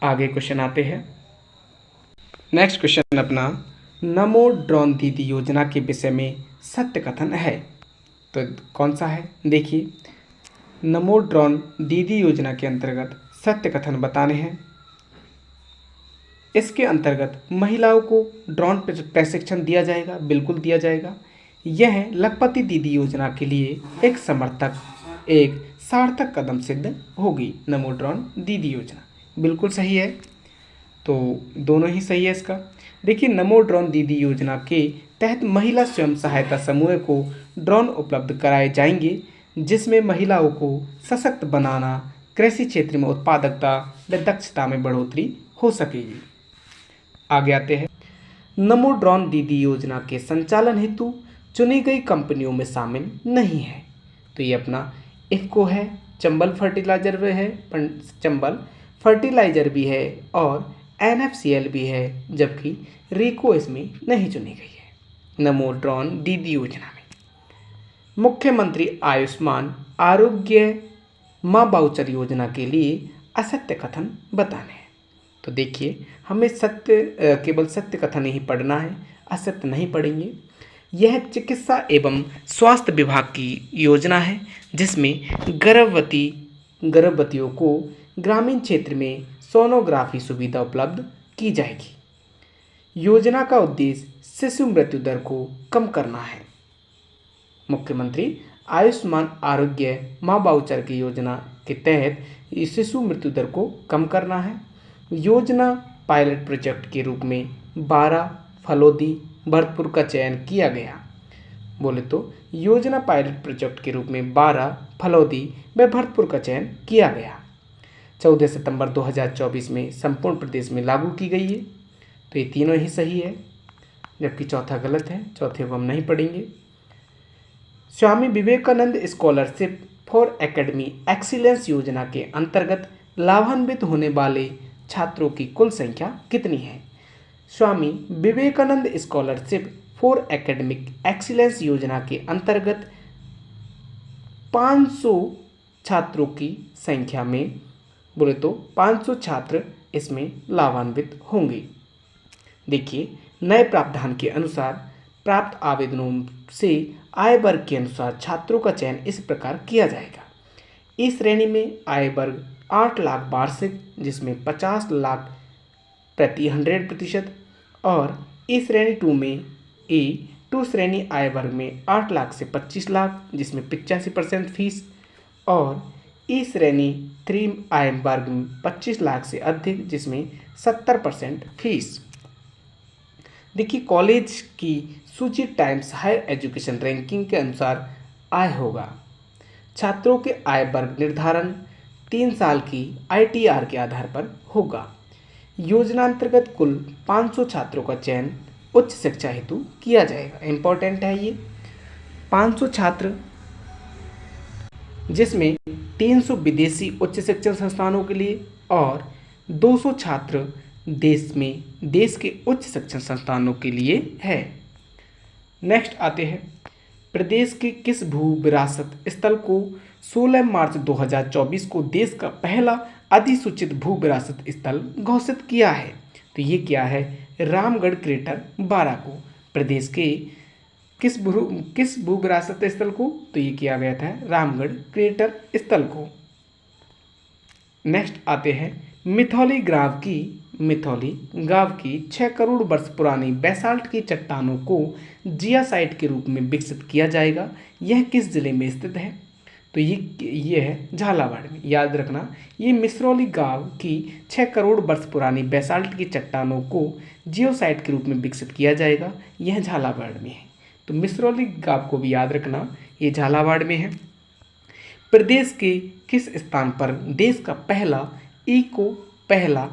आगे क्वेश्चन आते हैं। नेक्स्ट क्वेश्चन अपना नमो ड्रोन दीदी योजना के विषय में सत्य कथन है। तो कौन सा है? देखिए नमो ड्रोन दीदी योजना के अंतर्गत सत्य कथन बताने हैं। इसके अंतर्गत महिलाओं को ड्रोन प्रशिक्षण दिया जाएगा, बिल्कुल दिया जाएगा। यह लखपति दीदी योजना के लिए एक सार्थक कदम सिद्ध होगी। नमो ड्रोन दीदी योजना बिल्कुल सही है, तो दोनों ही सही है इसका। देखिए नमो ड्रोन दीदी योजना के तहत महिला स्वयं सहायता समूह को ड्रोन उपलब्ध कराए जाएंगे, जिसमें महिलाओं को सशक्त बनाना, कृषि क्षेत्र में उत्पादकता व दक्षता में बढ़ोतरी हो सकेगी। आगे आते हैं। नमो ड्रोन दीदी योजना के संचालन हेतु चुनी गई कंपनियों में शामिल नहीं है। तो ये अपना इफ़को है, चंबल फर्टिलाइजर भी है और NFCL भी है, जबकि रेको इसमें नहीं चुनी गई है नमो ड्रोन दीदी योजना में। मुख्यमंत्री आयुष्मान आरोग्य माँ वाउचर योजना के लिए असत्य कथन बताने हैं। तो देखिए हमें केवल सत्य कथन ही पढ़ना है, असत्य नहीं पढ़ेंगे। यह चिकित्सा एवं स्वास्थ्य विभाग की योजना है, जिसमें गर्भवतियों को ग्रामीण क्षेत्र में सोनोग्राफी सुविधा उपलब्ध की जाएगी। योजना का उद्देश्य शिशु मृत्यु दर को कम करना है। मुख्यमंत्री आयुष्मान आरोग्य माँ वाउचर की योजना के तहत शिशु मृत्यु दर को कम करना है। योजना पायलट प्रोजेक्ट के रूप में 12 फलोदी भरतपुर का चयन किया गया। बोले तो योजना पायलट प्रोजेक्ट के रूप में 12 फलोदी व भरतपुर का चयन किया गया। 14 सितंबर 2024 में संपूर्ण प्रदेश में लागू की गई है। तो ये तीनों ही सही है, जबकि चौथा गलत है, चौथे को हम नहीं पढ़ेंगे। Swami Vivekananda scholarship for academy excellence योजना के अंतर्गत लाभान्वित होने वाले छात्रों की कुल संख्या कितनी है? Swami Vivekananda scholarship for academic excellence योजना के अंतर्गत 500 छात्रों की संख्या में बोले तो 500 छात्र इसमें लाभान्वित होंगे। देखिए, नए प्रावधान के अनुसार प्राप्त आवेदनों से आय वर्ग के अनुसार छात्रों का चयन इस प्रकार किया जाएगा। इस श्रेणी में आय वर्ग 8 लाख वार्षिक, जिसमें 50 लाख प्रति 100%, और इस श्रेणी 2 में A2 श्रेणी आय वर्ग में 8 लाख से 25 लाख, जिसमें 85% फीस, और इस श्रेणी 3 आय वर्ग में 25 लाख से अधिक, जिसमें 70% फीस। देखिए, कॉलेज की सूची टाइम्स हायर एजुकेशन रैंकिंग के अनुसार आय होगा। छात्रों के आय वर्ग निर्धारण 3 साल की ITR के आधार पर होगा। योजना अंतर्गत कुल 500 छात्रों का चयन उच्च शिक्षा हेतु किया जाएगा। इम्पोर्टेंट है ये 500 छात्र, जिसमें 300 विदेशी उच्च शिक्षण संस्थानों के लिए और 200 छात्र देश के उच्च शिक्षण संस्थानों के लिए है। नेक्स्ट आते हैं, प्रदेश के किस भू विरासत स्थल को 16 मार्च 2024 को देश का पहला अधिसूचित भू विरासत स्थल घोषित किया है? तो ये क्या है? रामगढ़ क्रेटर बारा को प्रदेश के किस भू विरासत स्थल को, तो ये किया गया था रामगढ़ क्रेटर स्थल को। नेक्स्ट आते हैं, मिथौली गांव की 6 करोड़ वर्ष पुरानी बेसाल्ट की चट्टानों को जिया साइट के रूप में विकसित किया जाएगा। यह किस जिले में स्थित है? तो ये है झालावाड़ में। याद रखना, ये मिसरौली गांव की 6 करोड़ वर्ष पुरानी बेसाल्ट की चट्टानों को जियोसाइट के रूप में विकसित किया जाएगा, यह झालावाड़ में है। तो मिसरौली गांव को भी याद रखना, ये झालावाड़ में है। प्रदेश के किस स्थान पर देश का पहला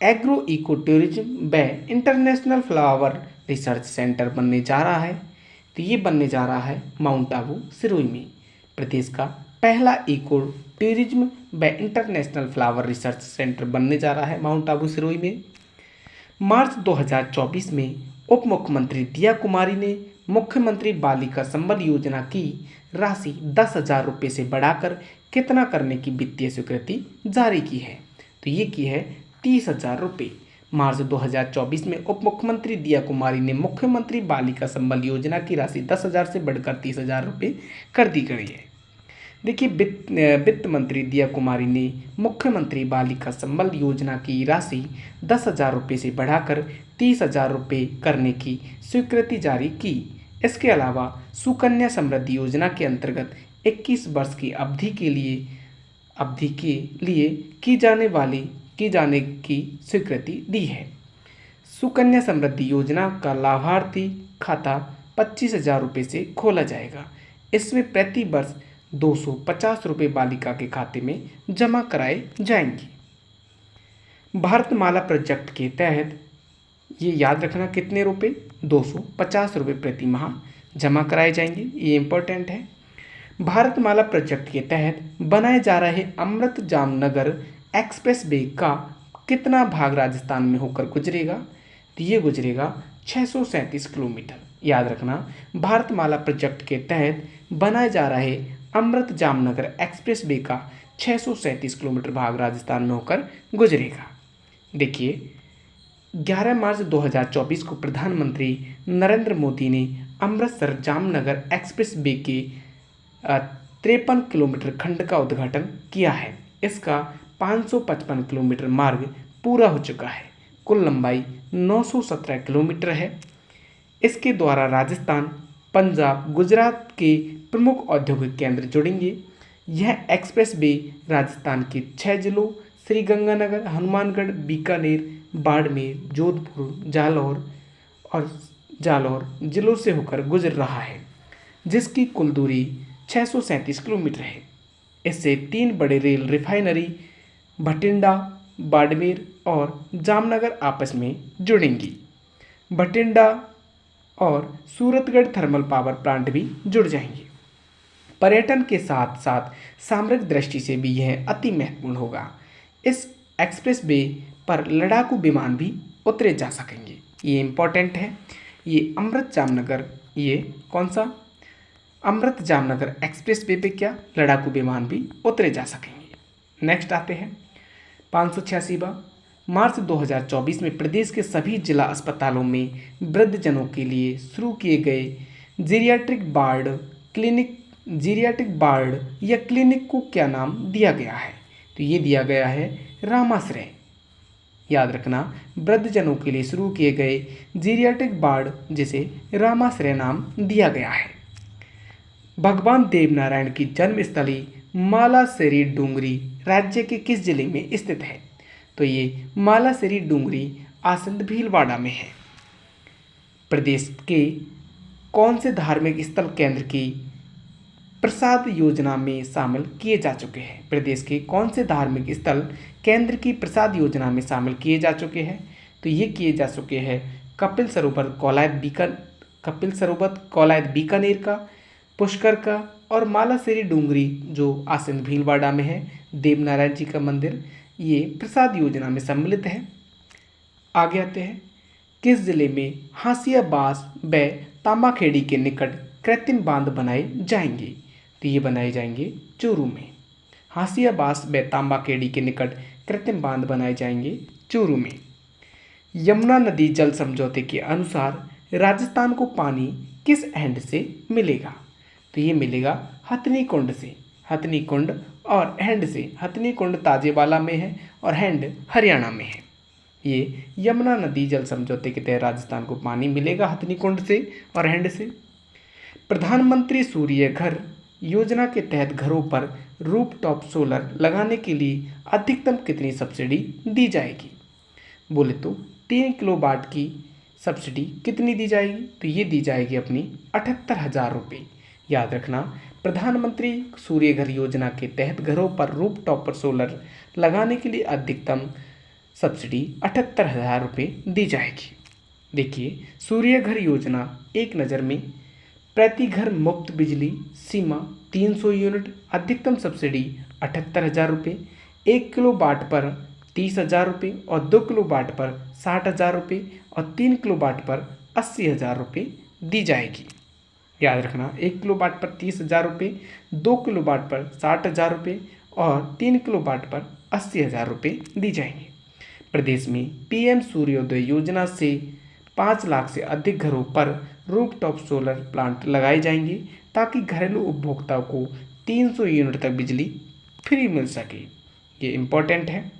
एग्रो इको टूरिज्म व इंटरनेशनल फ्लावर रिसर्च सेंटर बनने जा रहा है? तो ये बनने जा रहा है माउंट आबू सिरोही में। प्रदेश का पहला इको टूरिज्म व इंटरनेशनल फ्लावर रिसर्च सेंटर बनने जा रहा है माउंट आबू सिरोही में। मार्च 2024 में उप मुख्यमंत्री दिया कुमारी ने मुख्यमंत्री बालिका संबल योजना की राशि 10,000 रुपये से बढ़ाकर कितना करने की वित्तीय स्वीकृति जारी की है? तो ये की है 30,000 रुपये। मार्च 2024 में उप मुख्यमंत्री दिया कुमारी ने मुख्यमंत्री बालिका संबल योजना की राशि 10,000 से बढ़कर 30,000 रुपये कर दी गई है। देखिए, वित्त मंत्री दिया कुमारी ने मुख्यमंत्री बालिका संबल योजना की राशि 10,000 रुपये से बढ़ाकर 30,000 रुपये करने की स्वीकृति जारी की। इसके अलावा सुकन्या समृद्धि योजना के अंतर्गत 21 वर्ष की अवधि के लिए की जाने की स्वीकृति दी है। सुकन्या समृद्धि योजना का लाभार्थी खाता 25,000 रुपये से खोला जाएगा। इसमें प्रति वर्ष 250 रुपये बालिका के खाते में जमा कराए जाएंगे। भारतमाला प्रोजेक्ट के तहत ये याद रखना कितने रुपये? 250 रुपये प्रति माह जमा कराए जाएंगे। ये इम्पोर्टेंट है। भारतमाला प्रोजेक्ट के तहत बनाए जा रहे अमृत जामनगर एक्सप्रेस वे का कितना भाग राजस्थान में होकर गुजरेगा? तो ये गुजरेगा 637 किलोमीटर। याद रखना, भारतमाला प्रोजेक्ट के तहत बनाए जा रहे अमृत जामनगर एक्सप्रेस वे का 637 किलोमीटर भाग राजस्थान में होकर गुजरेगा। देखिए, 11 मार्च 2024 को प्रधानमंत्री नरेंद्र मोदी ने अमृतसर जामनगर एक्सप्रेस वे के 53 किलोमीटर खंड का उद्घाटन किया है। इसका 555 किलोमीटर मार्ग पूरा हो चुका है। कुल लंबाई 917 किलोमीटर है। इसके द्वारा राजस्थान, पंजाब, गुजरात के प्रमुख औद्योगिक केंद्र जुड़ेंगे। यह एक्सप्रेस वे राजस्थान के 6 जिलों श्रीगंगानगर, हनुमानगढ़, बीकानेर, बाड़मेर, जोधपुर, जालौर जिलों से होकर गुजर रहा है, जिसकी कुल दूरी 637 किलोमीटर है। इससे 3 बड़े रेल रिफाइनरी भटिंडा, बाड़मेर और जामनगर आपस में जुड़ेंगी। बठिंडा और सूरतगढ़ थर्मल पावर प्लांट भी जुड़ जाएंगे। पर्यटन के साथ साथ सामरिक दृष्टि से भी यह अति महत्वपूर्ण होगा। इस एक्सप्रेस वे पर लड़ाकू विमान भी उतरे जा सकेंगे। ये इम्पोर्टेंट है। ये अमृत जामनगर, ये कौन सा, अमृत जामनगर एक्सप्रेस वे पे क्या लड़ाकू विमान भी उतरे जा सकेंगे। नेक्स्ट आते हैं 586वां, मार्च 2024 में प्रदेश के सभी जिला अस्पतालों में वृद्धजनों के लिए शुरू किए गए जीरियाट्रिक वार्ड या क्लिनिक को क्या नाम दिया गया है? तो ये दिया गया है रामाश्रय। याद रखना, वृद्धजनों के लिए शुरू किए गए जीरियाट्रिक वार्ड जिसे रामाश्रय नाम दिया गया है। भगवान देवनारायण की जन्मस्थली मालासेरी डूंगरी राज्य के किस जिले में स्थित है? तो ये मालासेरी डूंगरी आसंद भीलवाड़ा में है। प्रदेश के कौन से धार्मिक स्थल केंद्र की प्रसाद योजना में शामिल किए जा चुके हैं? प्रदेश के कौन से धार्मिक स्थल केंद्र की प्रसाद योजना में शामिल किए जा चुके हैं? तो ये किए जा चुके हैं कपिल सरोवर कौलायत बीकानेर का, पुष्कर का और मालासेरी डूंगरी जो आसंद भीलवाड़ा में है, देवनारायण जी का मंदिर, ये प्रसाद योजना में सम्मिलित है। आगे आते हैं, किस जिले में हासियाबास व तामाखेड़ी के निकट कृत्रिम बांध बनाए जाएंगे? तो ये बनाए जाएंगे चूरू में। हासियाबास व तामाखेड़ी के निकट कृत्रिम बांध बनाए जाएंगे चूरू में। यमुना नदी जल समझौते के अनुसार राजस्थान को पानी किस हैंड से मिलेगा? तो ये मिलेगा हथनी कुंड से। हथनी कुंड और हैंड से, हथनी कुंड ताजेवाला में है और हैंड हरियाणा में है। ये यमुना नदी जल समझौते के तहत राजस्थान को पानी मिलेगा हथनी कुंड से और हैंड से। प्रधानमंत्री सूर्य घर योजना के तहत घरों पर रूफटॉप सोलर लगाने के लिए अधिकतम कितनी सब्सिडी दी जाएगी? बोले तो 3 किलोवाट की सब्सिडी कितनी दी जाएगी? तो ये दी जाएगी अपनी 78,000 रुपये। याद रखना, प्रधानमंत्री सूर्य घर योजना के तहत घरों पर रूफटॉप पर सोलर लगाने के लिए अधिकतम सब्सिडी 78,000 रुपये दी जाएगी। देखिए, सूर्य घर योजना एक नज़र में प्रति घर मुफ्त बिजली सीमा 300 यूनिट, अधिकतम सब्सिडी 78,000 रुपये, 1 किलोवाट पर 30,000 रुपये और 2 किलोवाट पर 60,000 रुपये और 3 किलोवाट पर 80,000 रुपये दी जाएगी। याद रखना, 1 किलोवाट पर 30,000 रुपये, 2 किलोवाट पर 60,000 रुपये और 3 किलोवाट पर 80,000 रुपये दी जाएंगे। प्रदेश में पीएम सूर्योदय योजना से 5 लाख से अधिक घरों पर रूफटॉप सोलर प्लांट लगाए जाएंगे ताकि घरेलू उपभोक्ताओं को 300 यूनिट तक बिजली फ्री मिल सके। ये इम्पोर्टेंट है।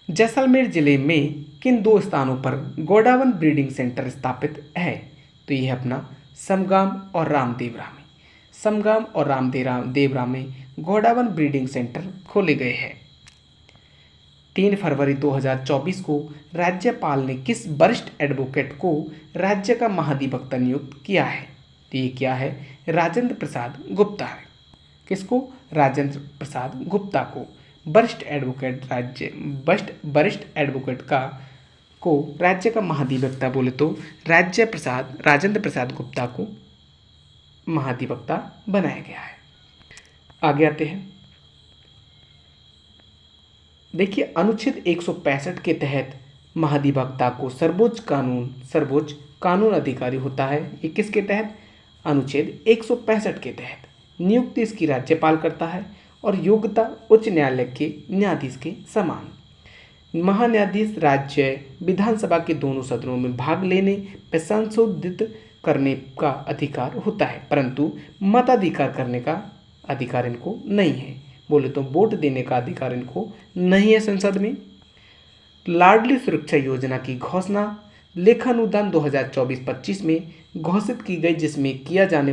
जैसलमेर जिले में किन 2 स्थानों पर गोडावन ब्रीडिंग सेंटर स्थापित है? तो यह अपना समगाम और रामदेवरा में। समगाम और रामदेवरा में गोडावन ब्रीडिंग सेंटर खोले गए हैं। 3 फरवरी 2024 को राज्यपाल ने किस वरिष्ठ एडवोकेट को राज्य का महाधिवक्ता नियुक्त किया है? तो ये क्या है? राजेंद्र प्रसाद गुप्ता है। किसको? राजेंद्र प्रसाद गुप्ता को वरिष्ठ एडवोकेट को राज्य का महाधिवक्ता बोले तो राजेंद्र प्रसाद गुप्ता को महाधिवक्ता बनाया गया है। आगे आते हैं, देखिए, अनुच्छेद 165 के तहत महाधिवक्ता को सर्वोच्च कानून अधिकारी होता है। ये किसके तहत? अनुच्छेद 165 के तहत। नियुक्ति इसकी राज्यपाल करता है और योग्यता उच्च न्यायालय के न्यायाधीश के समान। महान्यायाधीश राज्य विधानसभा के दोनों सदनों में भाग लेने व संशोधित करने का अधिकार होता है, परंतु मताधिकार करने का अधिकार इनको नहीं है। बोले तो वोट देने का अधिकार इनको नहीं है संसद में। लाडली सुरक्षा योजना की घोषणा लेखानुदान 2024-25 में घोषित की गई, जिसमें किया जाने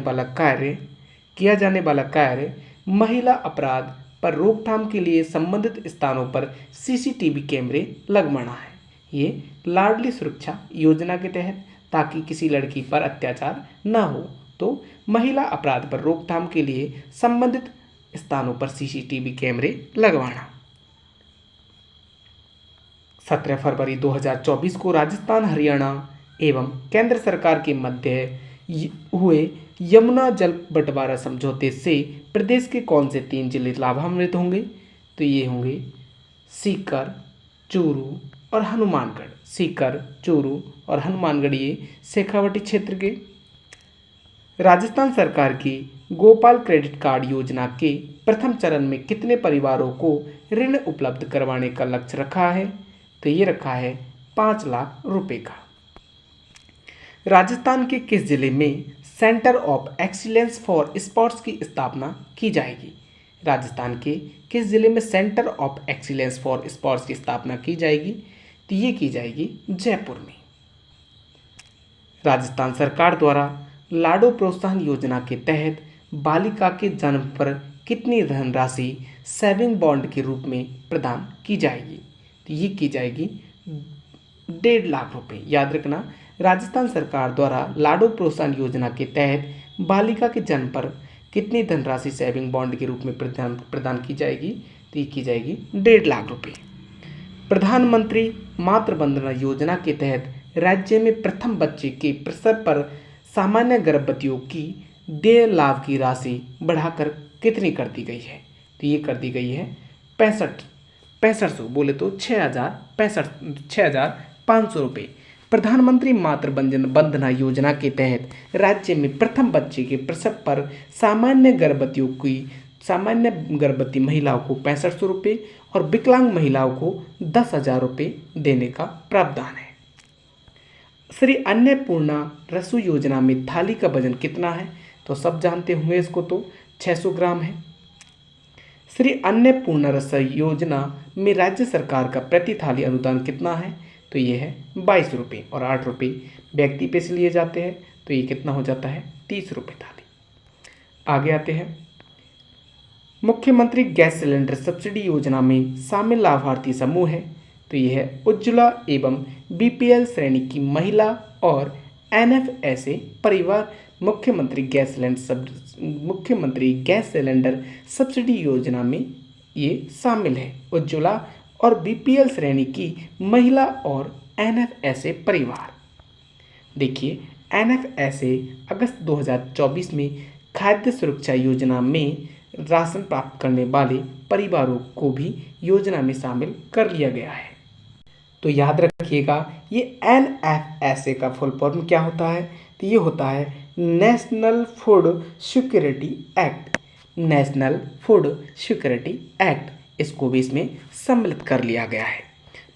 वाला कार्य महिला अपराध पर रोकथाम के लिए संबंधित स्थानों पर सीसीटीवी कैमरे लगवाना है। ये लाडली सुरक्षा योजना के तहत, ताकि किसी लड़की पर अत्याचार न हो, तो महिला अपराध पर रोकथाम के लिए संबंधित स्थानों पर सीसीटीवी कैमरे लगवाना। 17 फरवरी 2024 को राजस्थान, हरियाणा एवं केंद्र सरकार के मध्य हुए यमुना जल बंटवारा समझौते से प्रदेश के कौन से 3 जिले लाभान्वित होंगे? तो ये होंगे सीकर, चूरू और हनुमानगढ़। सीकर, चूरू और हनुमानगढ़ ये शेखावटी क्षेत्र के। राजस्थान सरकार की गोपाल क्रेडिट कार्ड योजना के प्रथम चरण में कितने परिवारों को ऋण उपलब्ध करवाने का लक्ष्य रखा है? तो ये रखा है 5 लाख रुपए का। राजस्थान के किस जिले में centre of excellence for sports की स्थापना की जाएगी? राजस्थान के किस जिले में centre of excellence for sports की स्थापना की जाएगी? तो ये की जाएगी जयपुर में। राजस्थान सरकार द्वारा लाडो प्रोत्साहन योजना के तहत बालिका के जन्म पर कितनी धनराशि सेविंग बॉन्ड के रूप में प्रदान की जाएगी? तो ये की जाएगी 1.5 लाख रुपए। याद रखना, राजस्थान सरकार द्वारा लाडो प्रोत्साहन योजना के तहत बालिका के जन्म पर कितनी धनराशि सेविंग बॉन्ड के रूप में प्रदान की जाएगी? तो ये की जाएगी 1.5 लाख रुपए। प्रधानमंत्री मातृ वंदना योजना के तहत राज्य में प्रथम बच्चे के प्रसव पर सामान्य गर्भवतियों की देय लाभ की राशि बढ़ाकर कितनी कर दी गई है? तो ये कर दी गई है 6500, बोले तो 6,500 रुपये। प्रधानमंत्री मातृ वंदना योजना के तहत राज्य में प्रथम बच्चे के प्रसव पर सामान्य गर्भवती महिलाओं को 6500 रुपये और विकलांग महिलाओं को 10,000 रुपये देने का प्रावधान है। श्री अन्नपूर्णा रसोई योजना में थाली का वजन कितना है? तो सब जानते होंगे इसको, तो 600 ग्राम है। श्री अन्नपूर्णा रसोई योजना में राज्य सरकार का प्रति थाली अनुदान कितना है? तो ये है 22 रुपये और 8 रुपये व्यक्ति पे से लिए जाते हैं, तो ये कितना हो जाता है 30 रुपये थाली। आगे आते हैं, मुख्यमंत्री गैस सिलेंडर सब्सिडी योजना में शामिल लाभार्थी समूह है। तो ये है उज्ज्वला एवं बीपीएल श्रेणी की महिला और एनएफएसए परिवार। मुख्यमंत्री गैस सिलेंडर सब्सिडी योजना में ये शामिल है, उज्ज्वला और बीपीएल श्रेणी की महिला और एनएफएसए परिवार। देखिए, एनएफएसए अगस्त 2024 में खाद्य सुरक्षा योजना में राशन प्राप्त करने वाले परिवारों को भी योजना में शामिल कर लिया गया है। तो याद रखिएगा, ये एनएफएसए का फुल फॉर्म क्या होता है? तो ये होता है national food security act. National food security act, इसको भी इसमें सम्मिलित कर लिया गया है।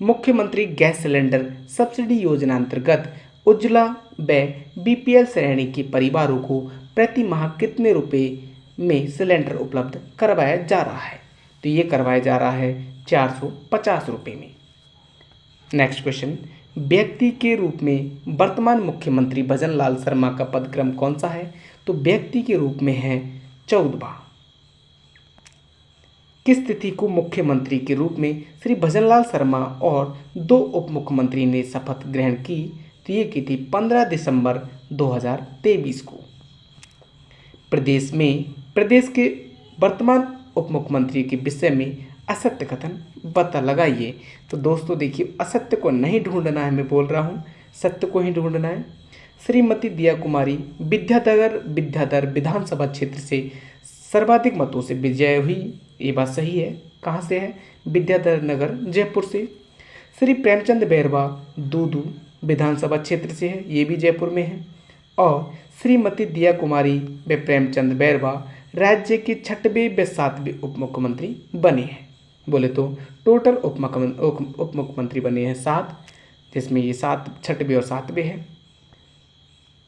मुख्यमंत्री गैस सिलेंडर सब्सिडी योजना अंतर्गत उज्ज्वला व बीपीएल श्रेणी के परिवारों को प्रति माह कितने रुपए में सिलेंडर उपलब्ध करवाया जा रहा है? तो ये करवाया जा रहा है 450 रुपये में। नेक्स्ट क्वेश्चन, व्यक्ति के रूप में वर्तमान मुख्यमंत्री भजन लाल शर्मा का पदक्रम कौन सा है? तो व्यक्ति के रूप में है 14वां। किस तिथि को मुख्यमंत्री के रूप में श्री भजनलाल शर्मा और 2 उप मुख्यमंत्री ने शपथ ग्रहण की? तो ये की थी 15 दिसंबर 2023 को। प्रदेश के वर्तमान उप मुख्यमंत्री के विषय में असत्य कथन पता लगाइए। तो दोस्तों देखिए, असत्य को नहीं ढूंढना है, मैं बोल रहा हूँ, सत्य को ही ढूंढना है। श्रीमती दिया कुमारी विद्याधर विधानसभा क्षेत्र से सर्वाधिक मतों से विजय हुई, ये बात सही है। कहाँ से है? विद्याधर नगर, जयपुर से। श्री प्रेमचंद बैरवा दूदू विधानसभा क्षेत्र से है, ये भी जयपुर में है। और श्रीमती दिया कुमारी व प्रेमचंद बैरवा राज्य के 6वें व 7वें उप मुख्यमंत्री बने हैं। बोले तो टोटल उप मुख्यमंत्री बने हैं 7, जिसमें ये 6वें और 7वें हैं।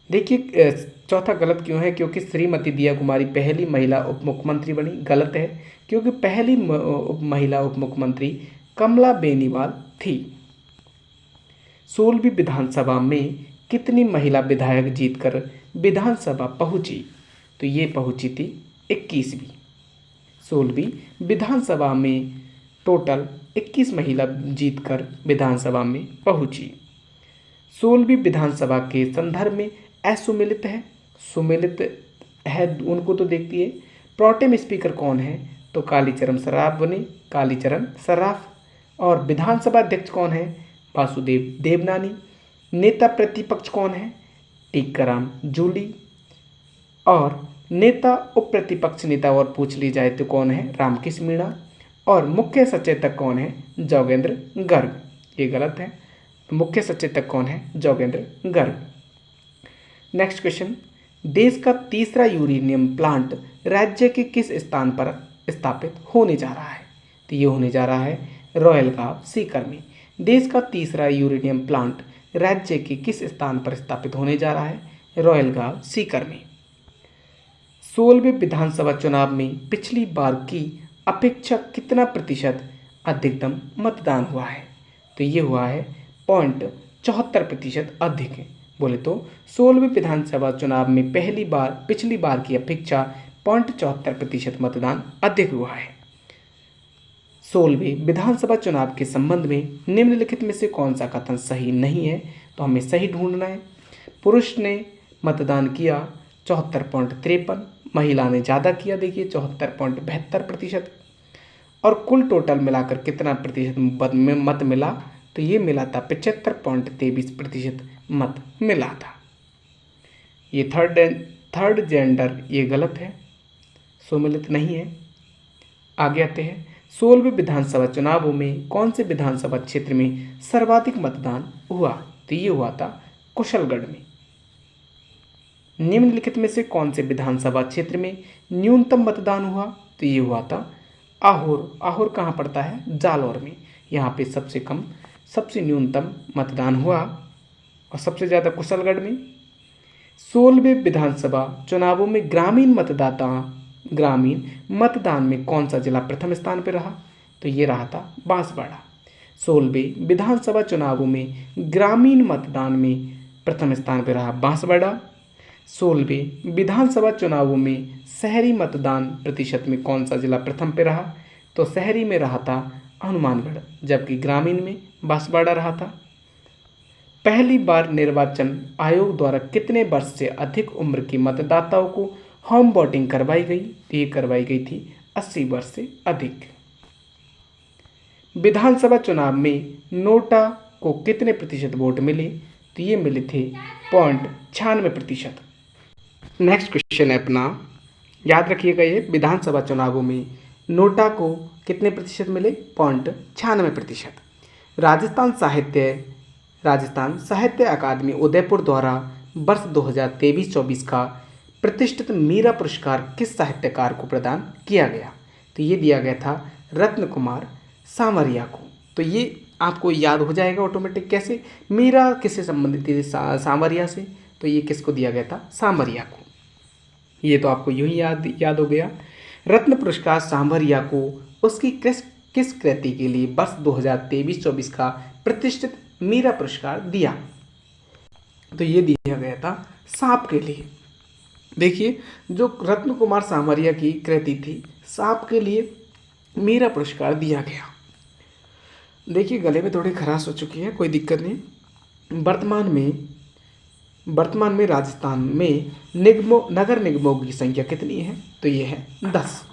देखिए, चौथा गलत क्यों है? क्योंकि श्रीमती दिया कुमारी पहली महिला उप मुख्यमंत्री बनी। गलत है, क्योंकि पहली महिला उप मुख्यमंत्री कमला बेनीवाल थी। 16वीं विधानसभा में कितनी महिला विधायक जीतकर विधानसभा पहुंची? तो ये पहुंची थी 21वीं। 16वीं विधानसभा में टोटल 21 महिला जीतकर विधानसभा में पहुंची। 16वीं विधानसभा के संदर्भ में असुमिलित है, सुमिलित है, उनको तो देखती है। प्रोटेम स्पीकर कौन है? तो कालीचरण सराफ बने, कालीचरण सराफ। और विधानसभा अध्यक्ष कौन है? वासुदेव देवनानी। नेता प्रतिपक्ष कौन है? टीकाराम जूली। और नेता उप प्रतिपक्ष नेता और पूछ ली जाए तो कौन है? रामकृष्ण मीणा। और मुख्य सचेतक कौन है? जोगेंद्र गर्ग। ये गलत है, मुख्य सचेतक कौन है? जोगेंद्र गर्ग। नेक्स्ट क्वेश्चन, देश का तीसरा यूरेनियम प्लांट राज्य के किस स्थान पर स्थापित होने जा रहा है? तो ये होने जा रहा है रोयलगांव सीकर में। देश का तीसरा यूरेनियम प्लांट राज्य के किस स्थान पर स्थापित होने जा रहा है? रोयलगांव सीकर में। 16वें विधानसभा चुनाव में पिछली बार की अपेक्षा कितना प्रतिशत अधिकतम मतदान हुआ है? तो ये हुआ है 0.74% अधिक है। बोले तो 16वें विधानसभा चुनाव में पिछली बार की अपेक्षा 0.74% मतदान अधिक हुआ है। 16वें विधानसभा चुनाव के संबंध में निम्नलिखित में से कौन सा कथन सही नहीं है? तो हमें सही ढूंढना है। पुरुष ने मतदान किया 74.53, महिला ने ज़्यादा किया, देखिए 74.72%। और कुल टोटल मिलाकर कितना प्रतिशत मत मिला? तो ये मिला था 75.23% मत मिला था। ये थर्ड जेंडर ये गलत है, सम्मिलित नहीं है। आगे आते हैं, 16वें विधानसभा चुनावों में कौन से विधानसभा क्षेत्र में सर्वाधिक मतदान हुआ? तो ये हुआ था कुशलगढ़ में। निम्नलिखित में से कौन से विधानसभा क्षेत्र में न्यूनतम मतदान हुआ? तो ये हुआ था आहोर। आहोर कहाँ पड़ता है? जालौर में। यहाँ पे सबसे न्यूनतम मतदान हुआ और सबसे ज़्यादा कुशलगढ़ में। 16वें विधानसभा चुनावों में ग्रामीण मतदान में कौन सा जिला प्रथम स्थान पर रहा? तो ये रहा था बांसवाड़ा। 16वें विधानसभा चुनावों में ग्रामीण मतदान में प्रथम स्थान पर रहा बांसवाड़ा। 16वें विधानसभा चुनावों में शहरी मतदान प्रतिशत में कौन सा जिला प्रथम पे रहा? तो शहरी में रहा था हनुमानगढ़, जबकि ग्रामीण में बांसवाड़ा रहा था। पहली बार निर्वाचन आयोग द्वारा कितने वर्ष से अधिक उम्र के मतदाताओं को होम वोटिंग करवाई गई? तो ये करवाई गई थी 80 वर्ष से अधिक। विधानसभा चुनाव में नोटा को कितने प्रतिशत वोट मिले? तो ये मिले थे 0.96%। नेक्स्ट क्वेश्चन है अपना, याद रखिएगा ये, विधानसभा चुनावों में नोटा को कितने प्रतिशत मिले? 0.96%। राजस्थान साहित्य अकादमी उदयपुर द्वारा वर्ष 2023-24 का प्रतिष्ठित मीरा पुरस्कार किस साहित्यकार को प्रदान किया गया? तो ये दिया गया था रत्न कुमार सामरिया को। तो ये आपको याद हो जाएगा ऑटोमेटिक। कैसे? मीरा किससे संबंधित थी? सामरिया से। तो ये किसको दिया गया था? सामरिया को। ये तो आपको यूं ही याद हो गया। रत्न पुरस्कार सामरिया को उसकी किस कृति के लिए वर्ष 2023-24 का प्रतिष्ठित मीरा पुरस्कार दिया? तो ये दिया गया था सांप के लिए। देखिए, जो रत्न कुमार सामरिया की कृति थी, सांप के लिए मीरा पुरस्कार दिया गया। देखिए, गले में थोड़ी खराश हो चुकी है, कोई दिक्कत नहीं। वर्तमान में राजस्थान में नगर निगमों की संख्या कितनी है? तो ये है 10।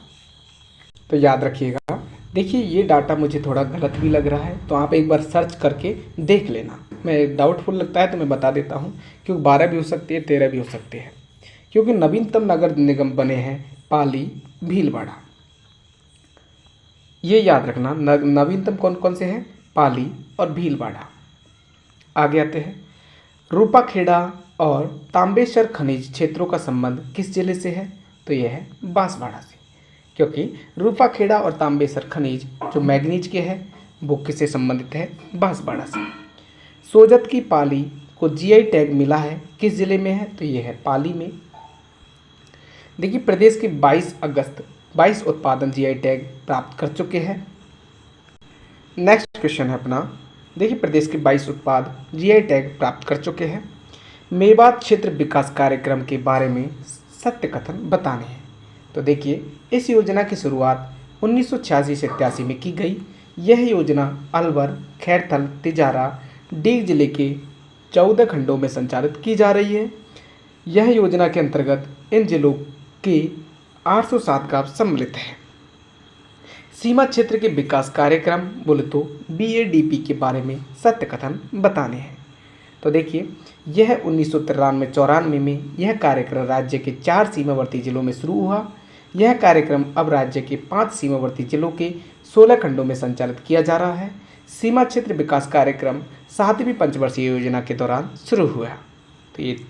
तो याद रखिएगा। देखिए, ये डाटा मुझे थोड़ा गलत भी लग रहा है, तो आप एक बार सर्च करके देख लेना। मैं डाउटफुल लगता है तो मैं बता देता हूँ, क्योंकि 12 भी हो सकती है, 13 भी हो सकते हैं। क्योंकि नवीनतम नगर निगम बने हैं पाली, भीलवाड़ा। ये याद रखना, नवीनतम कौन कौन से हैं? पाली और भीलवाड़ा। आगे आते हैं, रूपाखेड़ा और तांबेसर खनिज क्षेत्रों का संबंध किस जिले से है? तो यह है बांसवाड़ा से। क्योंकि रूपाखेड़ा और तांबेसर खनिज जो मैग्नीज के हैं वो किससे संबंधित है? बांसवाड़ा से। सोजत की पाली को जीआई टैग मिला है, किस जिले में है? तो यह है पाली में। देखिए, प्रदेश के 22 उत्पादन जीआई टैग प्राप्त कर चुके हैं। नेक्स्ट क्वेश्चन है अपना, देखिए, प्रदेश के 22 उत्पाद जीआई टैग प्राप्त कर चुके हैं। मेवात क्षेत्र विकास कार्यक्रम के बारे में सत्य कथन बताने हैं। तो देखिए, इस योजना की शुरुआत 1986 से 87 में की गई। यह योजना अलवर, खैरथल, तिजारा, डीग जिले के 14 खंडों में संचालित की जा रही है। यह योजना के अंतर्गत इन जिलों के 807 गाँव सम्मिलित है। सीमा क्षेत्र के विकास कार्यक्रम बोले तो BADP के बारे में सत्य कथन बताने हैं। तो देखिए, यह 1993-94 में यह कार्यक्रम राज्य के 4 सीमावर्ती जिलों में शुरू हुआ। यह कार्यक्रम अब राज्य के 5 सीमावर्ती जिलों के 16 खंडों में संचालित किया जा रहा है। सीमा क्षेत्र विकास कार्यक्रम 7वीं पंचवर्षीय योजना के दौरान शुरू हुआ। तो ये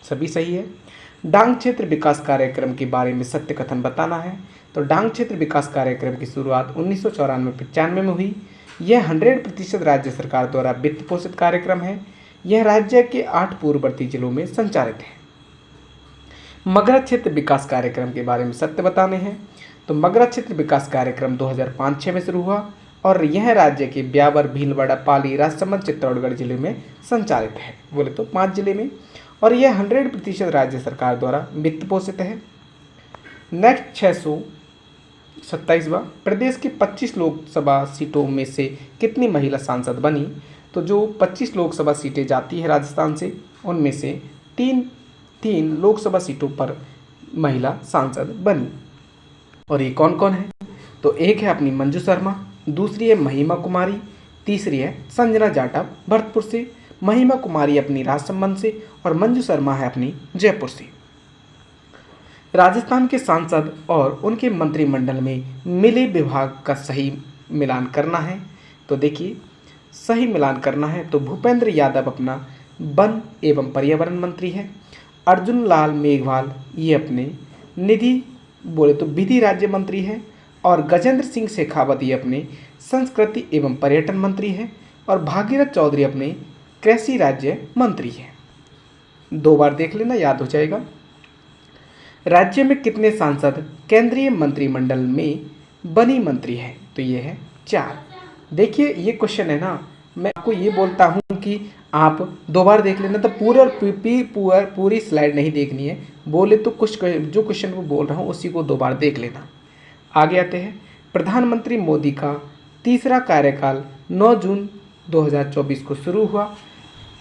सभी सही है। डांग क्षेत्र विकास कार्यक्रम के बारे में सत्य कथन बताना है। तो डांग क्षेत्र विकास कार्यक्रम की शुरुआत 1994-95 में हुई। यह 100% राज्य सरकार द्वारा वित्त पोषित कार्यक्रम है। यह राज्य के 8 पूर्ववर्ती जिलों में संचालित है। मगरा क्षेत्र विकास कार्यक्रम के बारे में सत्य बताने हैं। तो मगरा क्षेत्र विकास कार्यक्रम 2005-06 में शुरू हुआ और यह राज्य के ब्यावर, भीलवाड़ा, पाली, राजसमंद, चित्तौड़गढ़ जिले में संचालित है। बोले तो 5 जिले में, और यह 100% राज्य सरकार द्वारा वित्त पोषित है। नेक्स्ट 627वां, प्रदेश के 25 लोकसभा सीटों में से कितनी महिला सांसद बनी? तो जो 25 लोकसभा सीटें जाती है राजस्थान से, उनमें से तीन लोकसभा सीटों पर महिला सांसद बनी। और ये कौन कौन है? तो एक है अपनी मंजू शर्मा, दूसरी है महिमा कुमारी, तीसरी है संजना जाटव भरतपुर से। महिमा कुमारी अपनी राजसमंद से और मंजू शर्मा है अपनी जयपुर से। राजस्थान के सांसद और उनके मंत्रिमंडल में मिले विभाग का सही मिलान करना है। तो देखिए, सही मिलान करना है तो भूपेंद्र यादव अपना वन एवं पर्यावरण मंत्री है। अर्जुन लाल मेघवाल ये अपने निधि बोले तो विधि राज्य मंत्री है। और गजेंद्र सिंह शेखावत ये अपने संस्कृति एवं पर्यटन मंत्री है। और भागीरथ चौधरी अपने कृषि राज्य मंत्री है। 2 बार देख लेना, याद हो जाएगा। राज्य में कितने सांसद केंद्रीय मंत्रिमंडल में बनी मंत्री हैं? तो ये है 4। देखिए, ये क्वेश्चन है ना, मैं आपको ये बोलता हूँ कि आप 2 बार देख लेना। तो पूरी स्लाइड नहीं देखनी है। बोले तो कुछ जो क्वेश्चन को बोल रहा हूँ उसी को 2 बार देख लेना। आगे आते हैं। प्रधानमंत्री मोदी का तीसरा कार्यकाल 9 जून 2024 को शुरू हुआ।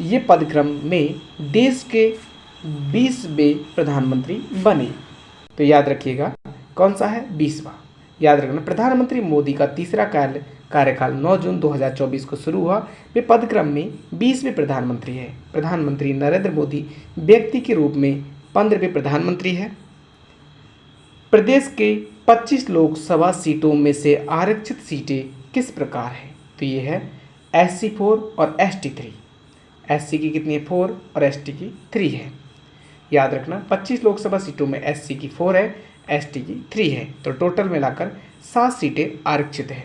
ये पदक्रम में देश के 20वें प्रधानमंत्री बने। तो याद रखिएगा कौन सा है, 20वां। याद रखना, प्रधानमंत्री मोदी का तीसरा कार्यकाल 9 जून 2024 को शुरू हुआ। वे पदक्रम में 20वें प्रधानमंत्री है। प्रधानमंत्री नरेंद्र मोदी व्यक्ति के रूप में 15वें प्रधानमंत्री है। प्रदेश के 25 लोकसभा सीटों में से आरक्षित सीटें किस प्रकार हैं? तो ये है SC 4 और ST 3। SC की कितनी है? 4 और ST की 3 है। याद रखना, 25 लोकसभा सीटों में SC की 4 है, ST की 3 है। तो टोटल मिलाकर 7 सीटें आरक्षित हैं।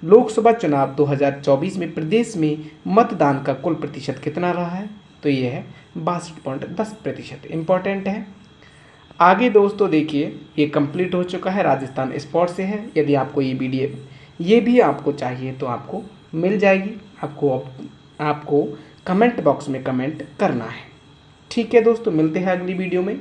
लोकसभा चुनाव 2024 में प्रदेश में मतदान का कुल प्रतिशत कितना रहा है? तो ये है 62.10%। इम्पॉर्टेंट है। आगे दोस्तों देखिए, ये कंप्लीट हो चुका है, राजस्थान स्पॉट से है। यदि आपको ये वीडियो ये भी आपको चाहिए तो आपको मिल जाएगी। आपको कमेंट बॉक्स में कमेंट करना है। ठीक है दोस्तों, मिलते हैं अगली वीडियो में।